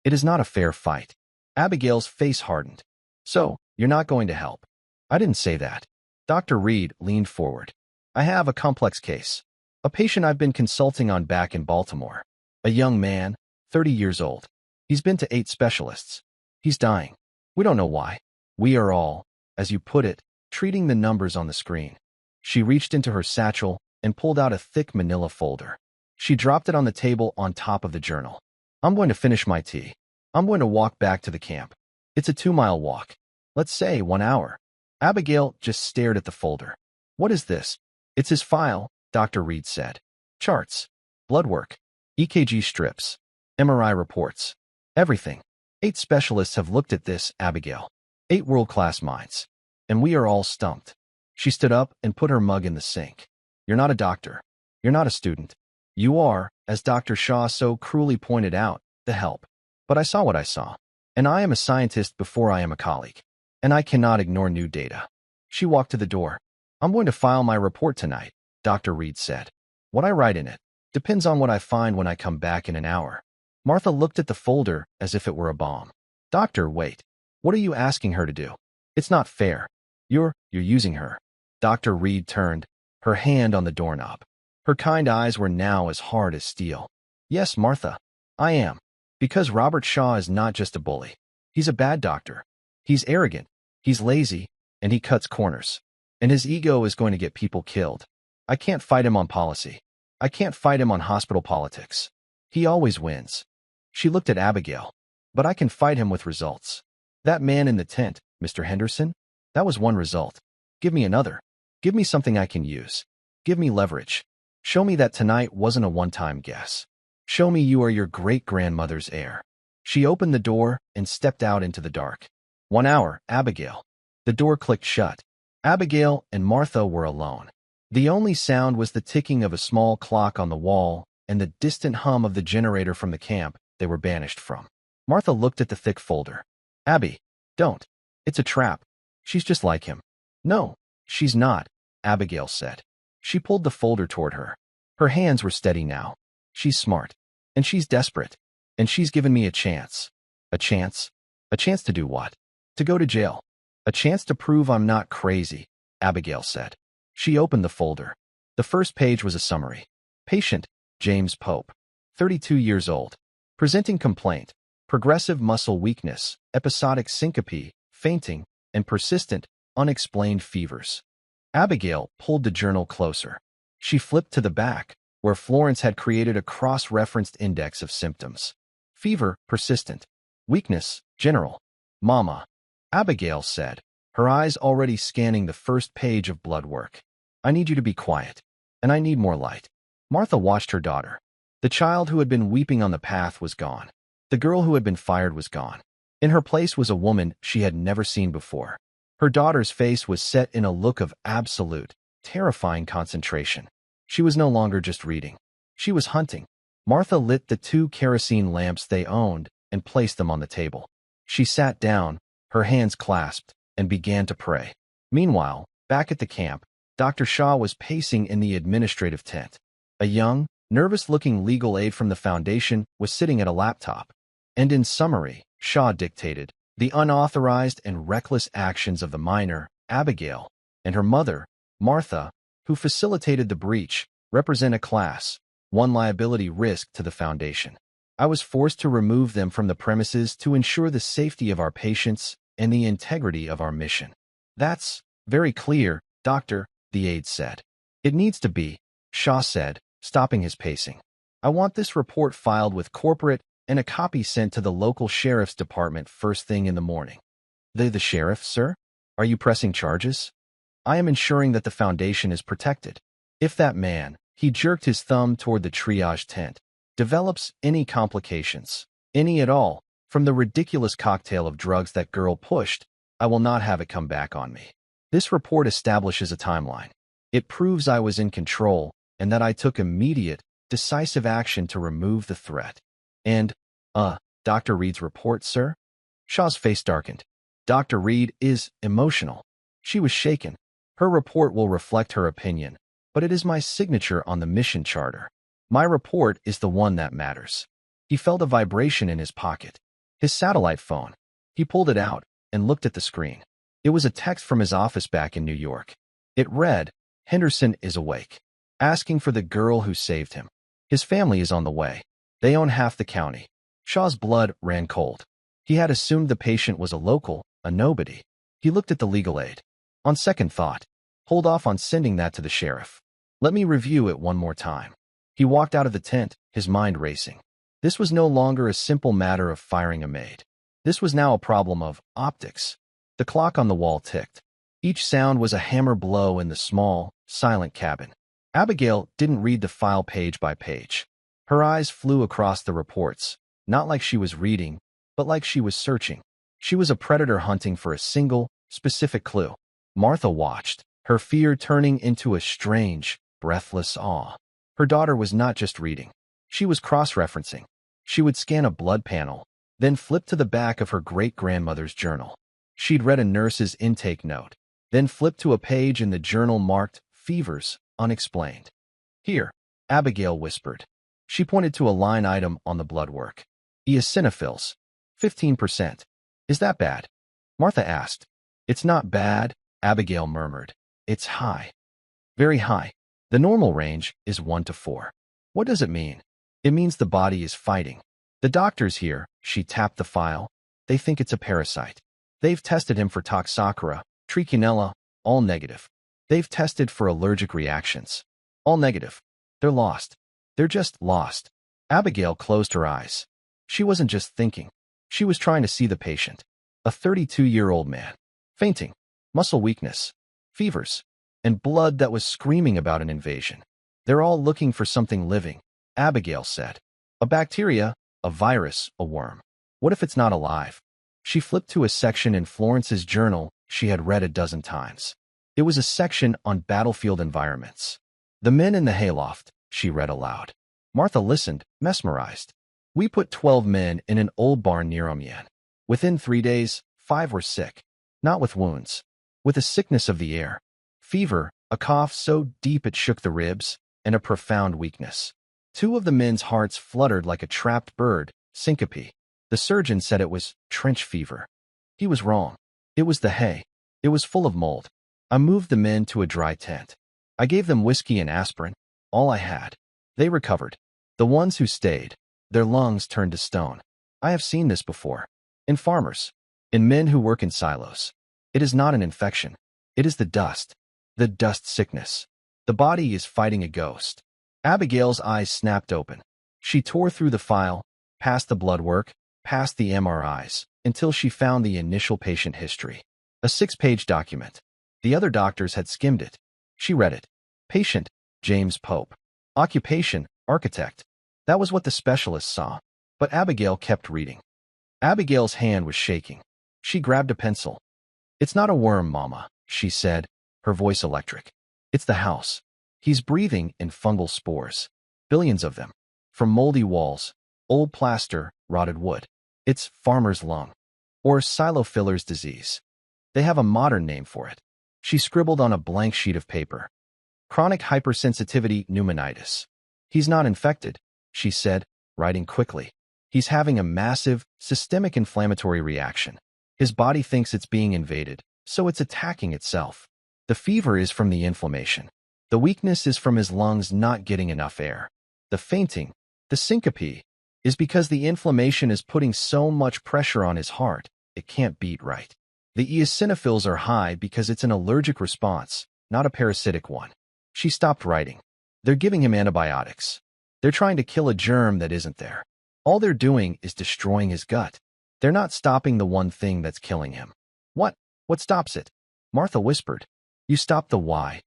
Speaker 1: It is not a fair fight. Abigail's face hardened. So, you're not going to help. I didn't say that. Dr. Reed leaned forward. I have a complex case. A patient I've been consulting on back in Baltimore. A young man, 30 years old. He's been to 8 specialists. He's dying. We don't know why. We are all, as you put it, treating the numbers on the screen. She reached into her satchel and pulled out a thick manila folder. She dropped it on the table on top of the journal. I'm going to finish my tea. I'm going to walk back to the camp. It's a 2-mile walk. Let's say 1 hour. Abigail just stared at the folder. What is this? It's his file, Dr. Reed said. Charts. Blood work. EKG strips. MRI reports. Everything. 8 specialists have looked at this, Abigail. 8 world-class minds. And we are all stumped. She stood up and put her mug in the sink. You're not a doctor. You're not a student. You are, as Dr. Shaw so cruelly pointed out, the help. But I saw what I saw. And I am a scientist before I am a colleague. And I cannot ignore new data. She walked to the door. I'm going to file my report tonight, Dr. Reed said. What I write in it depends on what I find when I come back in an hour. Martha looked at the folder as if it were a bomb. Doctor, wait. What are you asking her to do? It's not fair. You're using her. Dr. Reed turned, her hand on the doorknob. Her kind eyes were now as hard as steel. Yes, Martha. I am. Because Robert Shaw is not just a bully. He's a bad doctor. He's arrogant. He's lazy. And he cuts corners. And his ego is going to get people killed. I can't fight him on policy. I can't fight him on hospital politics. He always wins. She looked at Abigail. But I can fight him with results. That man in the tent, Mr. Henderson, that was one result. Give me another. Give me something I can use. Give me leverage. Show me that tonight wasn't a one-time guess. Show me you are your great-grandmother's heir. She opened the door and stepped out into the dark. 1 hour, Abigail. The door clicked shut. Abigail and Martha were alone. The only sound was the ticking of a small clock on the wall and the distant hum of the generator from the camp they were banished from. Martha looked at the thick folder. Abby, don't. It's a trap. She's just like him. No, she's not, Abigail said. She pulled the folder toward her. Her hands were steady now. She's smart. And she's desperate. And she's given me a chance. A chance? A chance to do what? To go to jail. A chance to prove I'm not crazy, Abigail said. She opened the folder. The first page was a summary. Patient, James Pope, 32 years old. Presenting complaint, progressive muscle weakness, episodic syncope, fainting, and persistent, unexplained fevers. Abigail pulled the journal closer. She flipped to the back, where Florence had created a cross-referenced index of symptoms. Fever, persistent. Weakness, general. Mama, Abigail said, her eyes already scanning the first page of blood work. I need you to be quiet, and I need more light. Martha watched her daughter. The child who had been weeping on the path was gone. The girl who had been fired was gone. In her place was a woman she had never seen before. Her daughter's face was set in a look of absolute, terrifying concentration. She was no longer just reading. She was hunting. Martha lit the 2 kerosene lamps they owned and placed them on the table. She sat down, her hands clasped, and began to pray. Meanwhile, back at the camp, Dr. Shaw was pacing in the administrative tent. A young, nervous-looking legal aide from the foundation was sitting at a laptop. And in summary, Shaw dictated, the unauthorized and reckless actions of the minor, Abigail, and her mother, Martha, who facilitated the breach, represent a class 1 liability risk to the foundation. I was forced to remove them from the premises to ensure the safety of our patients and the integrity of our mission. That's very clear, Doctor, the aide said. It needs to be, Shaw said, stopping his pacing. I want this report filed with corporate and a copy sent to the local sheriff's department first thing in the morning. The sheriff, sir? Are you pressing charges? I am ensuring that the foundation is protected. If that man, he jerked his thumb toward the triage tent, develops any complications, any at all, from the ridiculous cocktail of drugs that girl pushed, I will not have it come back on me. This report establishes a timeline. It proves I was in control and that I took immediate, decisive action to remove the threat. And, Dr. Reed's report, sir? Shaw's face darkened. Dr. Reed is emotional. She was shaken. Her report will reflect her opinion, but it is my signature on the mission charter. My report is the one that matters. He felt a vibration in his pocket. His satellite phone. He pulled it out and looked at the screen. It was a text from his office back in New York. It read, Henderson is awake, asking for the girl who saved him. His family is on the way. They own half the county. Shaw's blood ran cold. He had assumed the patient was a local, a nobody. He looked at the legal aid. On second thought, hold off on sending that to the sheriff. Let me review it one more time. He walked out of the tent, his mind racing. This was no longer a simple matter of firing a maid. This was now a problem of optics. The clock on the wall ticked. Each sound was a hammer blow in the small, silent cabin. Abigail didn't read the file page by page. Her eyes flew across the reports, not like she was reading, but like she was searching. She was a predator hunting for a single, specific clue. Martha watched, her fear turning into a strange, breathless awe. Her daughter was not just reading. She was cross-referencing. She would scan a blood panel, then flip to the back of her great-grandmother's journal. She'd read a nurse's intake note, then flip to a page in the journal marked, Fevers, Unexplained. Here, Abigail whispered. She pointed to a line item on the blood work. Eosinophils, 15%. Is that bad? Martha asked. It's not bad, Abigail murmured. It's high. Very high. The normal range is 1 to 4. What does it mean? It means the body is fighting. The doctors here, she tapped the file, they think it's a parasite. They've tested him for Toxocora, Trichinella, all negative. They've tested for allergic reactions. All negative. They're lost. They're just lost. Abigail closed her eyes. She wasn't just thinking. She was trying to see the patient. A 32-year-old man. Fainting. Muscle weakness. Fevers. And blood that was screaming about an invasion. They're all looking for something living, Abigail said. A bacteria, a virus, a worm. What if it's not alive? She flipped to a section in Florence's journal she had read a dozen times. It was a section on battlefield environments. The men in the hayloft, she read aloud. Martha listened, mesmerized. We put 12 men in an old barn near Amiens. Within 3 days, 5 were sick. Not with wounds. With a sickness of the air. Fever, a cough so deep it shook the ribs, and a profound weakness. 2 of the men's hearts fluttered like a trapped bird, syncope. The surgeon said it was trench fever. He was wrong. It was the hay. It was full of mold. I moved the men to a dry tent. I gave them whiskey and aspirin, all I had. They recovered. The ones who stayed, their lungs turned to stone. I have seen this before. In farmers. In men who work in silos. It is not an infection. It is the dust. The dust sickness. The body is fighting a ghost. Abigail's eyes snapped open. She tore through the file, past the blood work, past the MRIs, until she found the initial patient history. A 6-page document. The other doctors had skimmed it. She read it. Patient, James Pope. Occupation, architect. That was what the specialist saw. But Abigail kept reading. Abigail's hand was shaking. She grabbed a pencil. It's not a worm, Mama, she said, her voice electric. It's the house. He's breathing in fungal spores. Billions of them. From moldy walls, old plaster, rotted wood. It's farmer's lung. Or silofiller's disease. They have a modern name for it. She scribbled on a blank sheet of paper. Chronic hypersensitivity pneumonitis. He's not infected, she said, writing quickly. He's having a massive, systemic inflammatory reaction. His body thinks it's being invaded, so it's attacking itself. The fever is from the inflammation. The weakness is from his lungs not getting enough air. The fainting, the syncope, is because the inflammation is putting so much pressure on his heart, it can't beat right. The eosinophils are high because it's an allergic response, not a parasitic one. She stopped writing. They're giving him antibiotics. They're trying to kill a germ that isn't there. All they're doing is destroying his gut. They're not stopping the one thing that's killing him. What? What stops it? Martha whispered. You stop the why.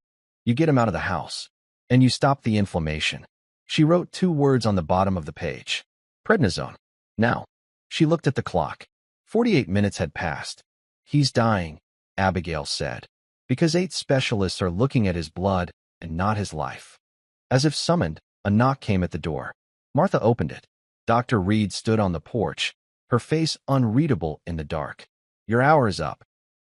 Speaker 1: You get him out of the house. And you stop the inflammation. She wrote 2 words on the bottom of the page. Prednisone. Now. She looked at the clock. 48 minutes had passed. He's dying, Abigail said, because 8 specialists are looking at his blood and not his life. As if summoned, a knock came at the door. Martha opened it. Dr. Reed stood on the porch, her face unreadable in the dark. Your hour is up.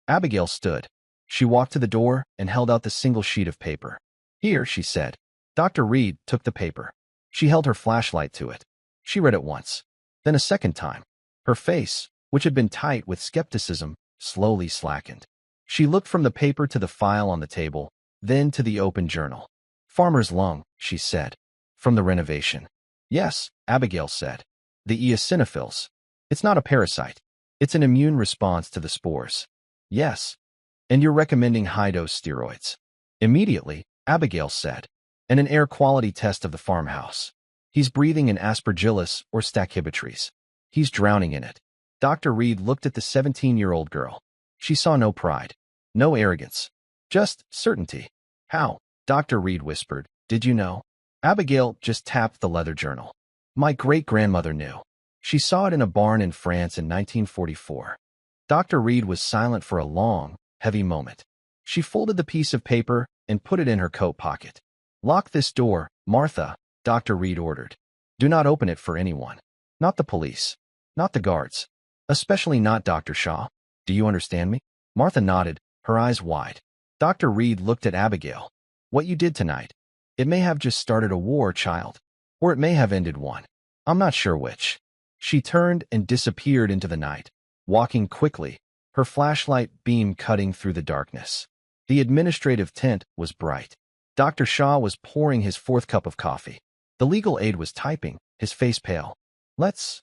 Speaker 1: Abigail stood. She walked to the door and held out the single sheet of paper. Here, she said. Dr. Reed took the paper. She held her flashlight to it. She read it once, then a second time. Her face, which had been tight with skepticism, slowly slackened. She looked from the paper to the file on the table, then to the open journal. Farmer's lung, she said. From the renovation. Yes, Abigail said. The eosinophils. It's not a parasite. It's an immune response to the spores. Yes. And you're recommending high-dose steroids. Immediately, Abigail said. And an air quality test of the farmhouse. He's breathing in aspergillus or stachybotrys. He's drowning in it. Dr. Reed looked at the 17-year-old girl. She saw no pride, no arrogance, just certainty. How? Dr. Reed whispered. Did you know? Abigail just tapped the leather journal. My great-grandmother knew. She saw it in a barn in France in 1944. Dr. Reed was silent for a long, heavy moment. She folded the piece of paper and put it in her coat pocket. Lock this door, Martha, Dr. Reed ordered. Do not open it for anyone. Not the police. Not the guards. Especially not Dr. Shaw. Do you understand me? Martha nodded, her eyes wide. Dr. Reed looked at Abigail. What you did tonight. It may have just started a war, child. Or it may have ended one. I'm not sure which. She turned and disappeared into the night, walking quickly, her flashlight beam cutting through the darkness. The administrative tent was bright. Dr. Shaw was pouring his 4th cup of coffee. The legal aide was typing, his face pale. Let's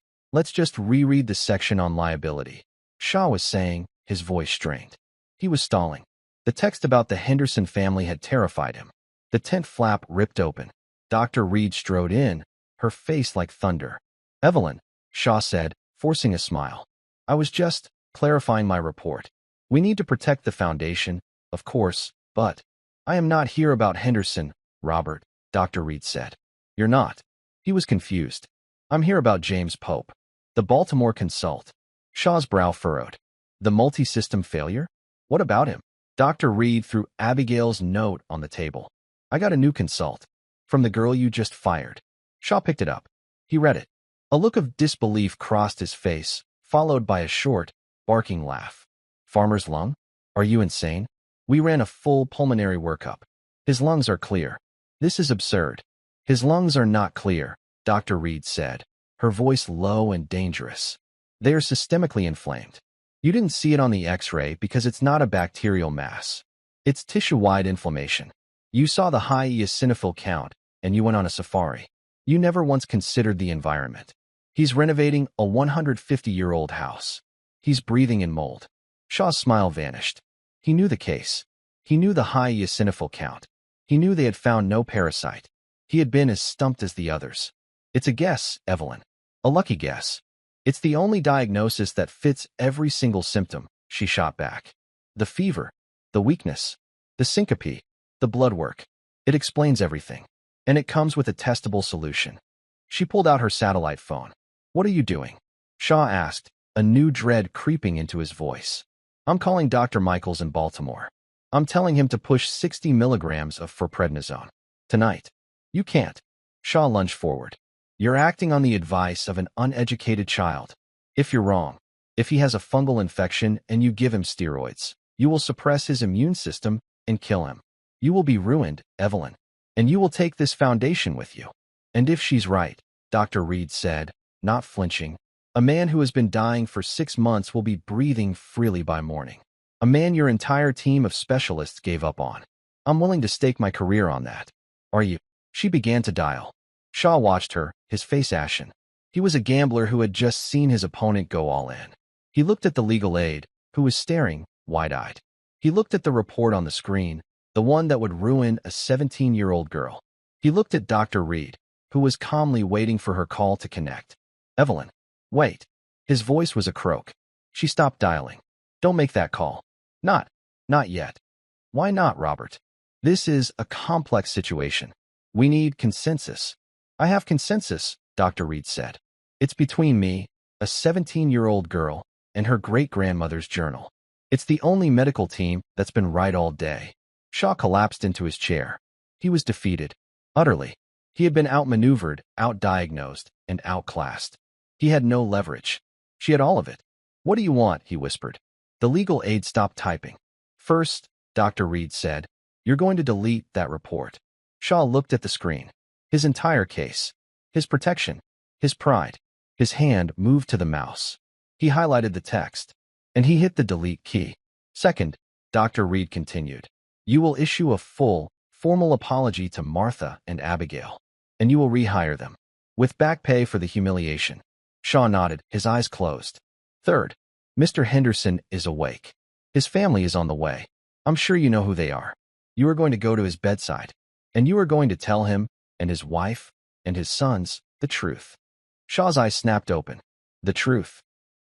Speaker 1: just reread the section on liability. Shaw was saying, his voice strained. He was stalling. The text about the Henderson family had terrified him. The tent flap ripped open. Dr. Reed strode in, her face like thunder. Evelyn, Shaw said, forcing a smile. I was just clarifying my report. We need to protect the foundation, of course, but I am not here about Henderson, Robert, Dr. Reed said. You're not. He was confused. I'm here about James Pope. The Baltimore Consult. Shaw's brow furrowed. The multi-system failure? What about him? Dr. Reed threw Abigail's note on the table. I got a new consult. From the girl you just fired. Shaw picked it up. He read it. A look of disbelief crossed his face, followed by a short, barking laugh. Farmer's lung? Are you insane? We ran a full pulmonary workup. His lungs are clear. This is absurd. His lungs are not clear, Dr. Reed said, her voice low and dangerous. They are systemically inflamed. You didn't see it on the X-ray because it's not a bacterial mass. It's tissue-wide inflammation. You saw the high eosinophil count, and you went on a safari. You never once considered the environment. He's renovating a 150-year-old house. He's breathing in mold. Shaw's smile vanished. He knew the case. He knew the high eosinophil count. He knew they had found no parasite. He had been as stumped as the others. It's a guess, Evelyn. A lucky guess. It's the only diagnosis that fits every single symptom, she shot back. The fever, the weakness, the syncope, the blood work. It explains everything. And it comes with a testable solution. She pulled out her satellite phone. What are you doing? Shaw asked, a new dread creeping into his voice. I'm calling Dr. Michaels in Baltimore. I'm telling him to push 60 milligrams of flurprednisone. Tonight. You can't. Shaw lunged forward. You're acting on the advice of an uneducated child. If you're wrong, if he has a fungal infection and you give him steroids, you will suppress his immune system and kill him. You will be ruined, Evelyn. And you will take this foundation with you. And if she's right, Dr. Reed said, not flinching, a man who has been dying for 6 months will be breathing freely by morning. A man your entire team of specialists gave up on. I'm willing to stake my career on that. Are you? She began to dial. Shaw watched her, his face ashen. He was a gambler who had just seen his opponent go all in. He looked at the legal aide, who was staring, wide-eyed. He looked at the report on the screen, the one that would ruin a 17-year-old girl. He looked at Dr. Reed, who was calmly waiting for her call to connect. Evelyn. Wait. His voice was a croak. She stopped dialing. Don't make that call. Not yet. Why not, Robert? This is a complex situation. We need consensus. I have consensus, Dr. Reed said. It's between me, a 17-year-old girl, and her great-grandmother's journal. It's the only medical team that's been right all day. Shaw collapsed into his chair. He was defeated. Utterly. He had been outmaneuvered, outdiagnosed, and outclassed. He had no leverage. She had all of it. What do you want? He whispered. The legal aide stopped typing. First, Dr. Reed said, you're going to delete that report. Shaw looked at the screen. His entire case. His protection. His pride. His hand moved to the mouse. He highlighted the text. And he hit the delete key. Second, Dr. Reed continued. You will issue a full, formal apology to Martha and Abigail. And you will rehire them. With back pay for the humiliation. Shaw nodded, his eyes closed. Third, Mr. Henderson is awake. His family is on the way. I'm sure you know who they are. You are going to go to his bedside. And you are going to tell him, and his wife, and his sons, the truth. Shaw's eyes snapped open. The truth.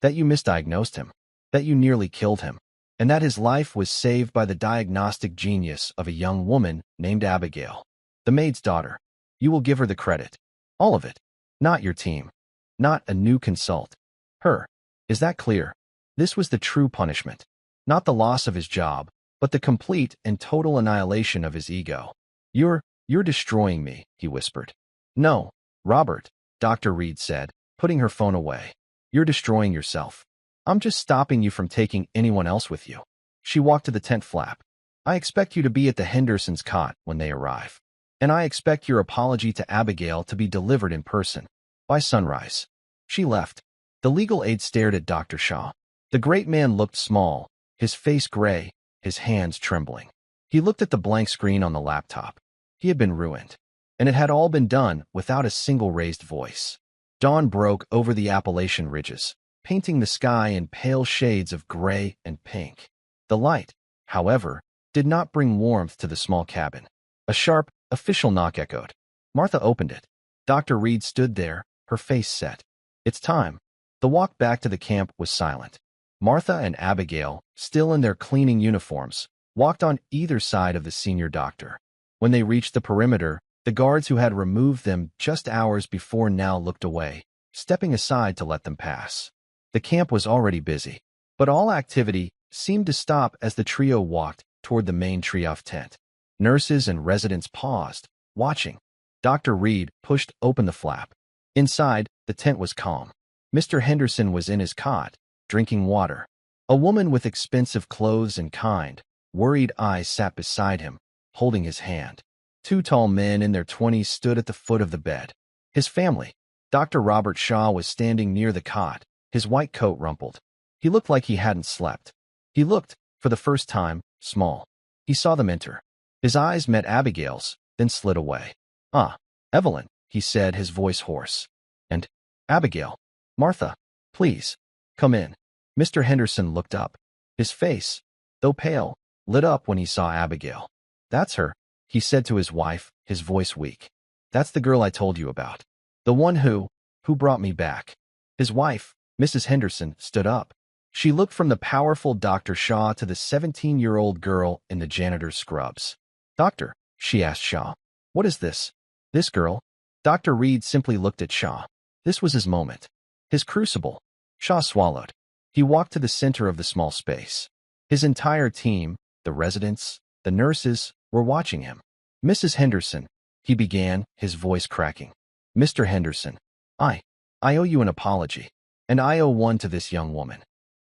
Speaker 1: That you misdiagnosed him. That you nearly killed him. And that his life was saved by the diagnostic genius of a young woman named Abigail. The maid's daughter. You will give her the credit. All of it. Not your team. Not a new consult. Her. Is that clear? This was the true punishment. Not the loss of his job, but the complete and total annihilation of his ego. You're destroying me, he whispered. No, Robert, Dr. Reed said, putting her phone away. You're destroying yourself. I'm just stopping you from taking anyone else with you. She walked to the tent flap. I expect you to be at the Hendersons' cot when they arrive. And I expect your apology to Abigail to be delivered in person. By sunrise. She left. The legal aide stared at Dr. Shaw. The great man looked small, his face gray, his hands trembling. He looked at the blank screen on the laptop. He had been ruined. And it had all been done without a single raised voice. Dawn broke over the Appalachian ridges, painting the sky in pale shades of gray and pink. The light, however, did not bring warmth to the small cabin. A sharp, official knock echoed. Martha opened it. Dr. Reed stood there, her face set. It's time. The walk back to the camp was silent. Martha and Abigail, still in their cleaning uniforms, walked on either side of the senior doctor. When they reached the perimeter, the guards who had removed them just hours before now looked away, stepping aside to let them pass. The camp was already busy, but all activity seemed to stop as the trio walked toward the main tree-off tent. Nurses and residents paused, watching. Dr. Reed pushed open the flap. Inside, the tent was calm. Mr. Henderson was in his cot, drinking water. A woman with expensive clothes and kind, worried eyes sat beside him, holding his hand. 2 tall men in their 20s stood at the foot of the bed. His family. Dr. Robert Shaw was standing near the cot, his white coat rumpled. He looked like he hadn't slept. He looked, for the first time, small. He saw them enter. His eyes met Abigail's, then slid away. "Ah, Evelyn," he said, his voice hoarse. "And Abigail. Martha, please, come in." Mr. Henderson looked up. His face, though pale, lit up when he saw Abigail. "That's her," he said to his wife, his voice weak. "That's the girl I told you about. The one who brought me back." His wife, Mrs. Henderson, stood up. She looked from the powerful Dr. Shaw to the 17-year-old girl in the janitor's scrubs. "Doctor," she asked Shaw, "what is this? This girl?" Dr. Reed simply looked at Shaw. This was his moment. His crucible. Shaw swallowed. He walked to the center of the small space. His entire team, the residents, the nurses, were watching him. "Mrs. Henderson," he began, his voice cracking. "Mr. Henderson, I owe you an apology, and I owe one to this young woman."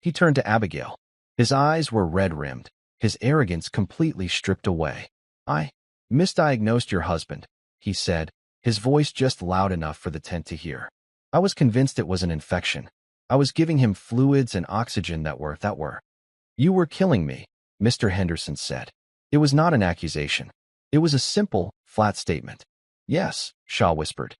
Speaker 1: He turned to Abigail. His eyes were red-rimmed, his arrogance completely stripped away. "I misdiagnosed your husband," he said, his voice just loud enough for the tent to hear. "I was convinced it was an infection. I was giving him fluids and oxygen that were. You were killing me," Mr. Henderson said. It was not an accusation. It was a simple, flat statement. "Yes," Shaw whispered.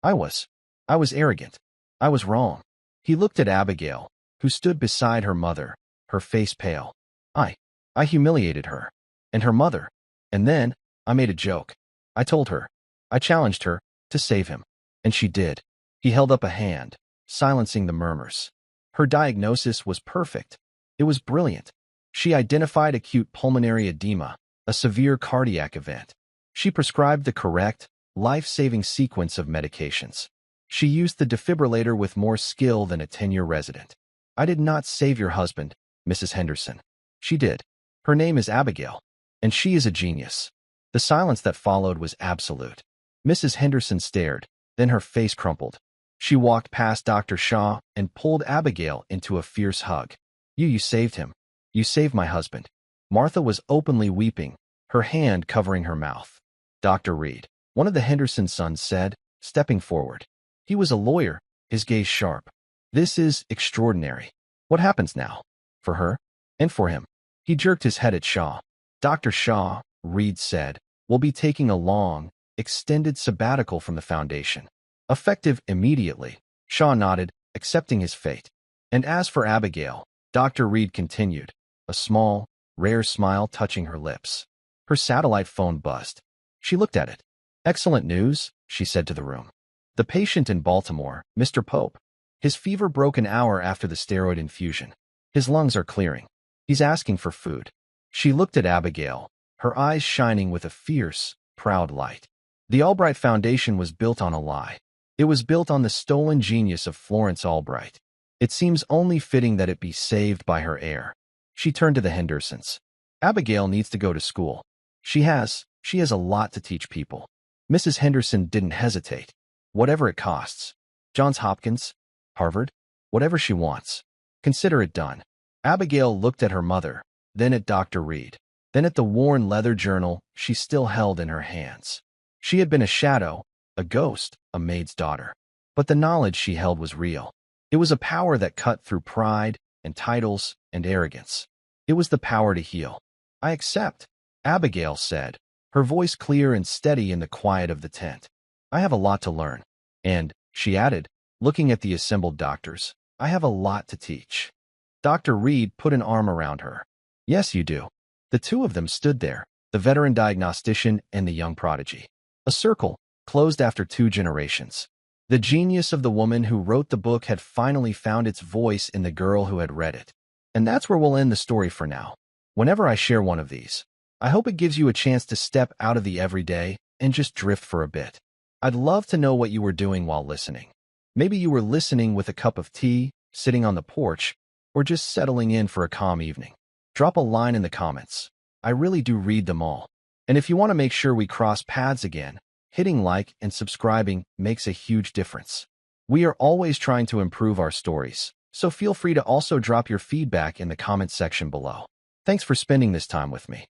Speaker 1: I was arrogant. I was wrong." He looked at Abigail, who stood beside her mother, her face pale. I humiliated her. And her mother. And then, I made a joke. I told her. I challenged her to save him. And she did." He held up a hand, silencing the murmurs. "Her diagnosis was perfect. It was brilliant. She identified acute pulmonary edema, a severe cardiac event. She prescribed the correct, life-saving sequence of medications. She used the defibrillator with more skill than a 10-year resident. I did not save your husband, Mrs. Henderson. She did. Her name is Abigail, and she is a genius." The silence that followed was absolute. Mrs. Henderson stared, then her face crumpled. She walked past Dr. Shaw and pulled Abigail into a fierce hug. You saved him. You saved my husband." Martha was openly weeping, her hand covering her mouth. "Dr. Reed," one of the Henderson sons said, stepping forward. He was a lawyer, his gaze sharp. "This is extraordinary. What happens now? For her? And for him?" He jerked his head at Shaw. "Dr. Shaw," Reed said, "will be taking a long, extended sabbatical from the Foundation. Effective immediately." Shaw nodded, accepting his fate. "And as for Abigail," Dr. Reed continued, a small, rare smile touching her lips. Her satellite phone buzzed. She looked at it. "Excellent news," she said to the room. "The patient in Baltimore, Mr. Pope. His fever broke an hour after the steroid infusion. His lungs are clearing. He's asking for food." She looked at Abigail, her eyes shining with a fierce, proud light. The Albright Foundation was built on a lie. It was built on the stolen genius of Florence Albright. It seems only fitting that it be saved by her heir. She turned to the Hendersons. "Abigail needs to go to school. She has a lot to teach people." Mrs. Henderson didn't hesitate. "Whatever it costs. Johns Hopkins, Harvard, whatever she wants. Consider it done." Abigail looked at her mother, then at Dr. Reed, then at the worn leather journal she still held in her hands. She had been a shadow, a ghost, a maid's daughter. But the knowledge she held was real. It was a power that cut through pride and titles and arrogance. It was the power to heal. "I accept," Abigail said, her voice clear and steady in the quiet of the tent. "I have a lot to learn. And," she added, looking at the assembled doctors, "I have a lot to teach." Dr. Reed put an arm around her. "Yes, you do." The two of them stood there, the veteran diagnostician and the young prodigy. A circle, closed after 2 generations. The genius of the woman who wrote the book had finally found its voice in the girl who had read it. And that's where we'll end the story for now. Whenever I share one of these, I hope it gives you a chance to step out of the everyday and just drift for a bit. I'd love to know what you were doing while listening. Maybe you were listening with a cup of tea, sitting on the porch, or just settling in for a calm evening. Drop a line in the comments. I really do read them all. And if you want to make sure we cross paths again, hitting like and subscribing makes a huge difference. We are always trying to improve our stories, so feel free to also drop your feedback in the comment section below. Thanks for spending this time with me.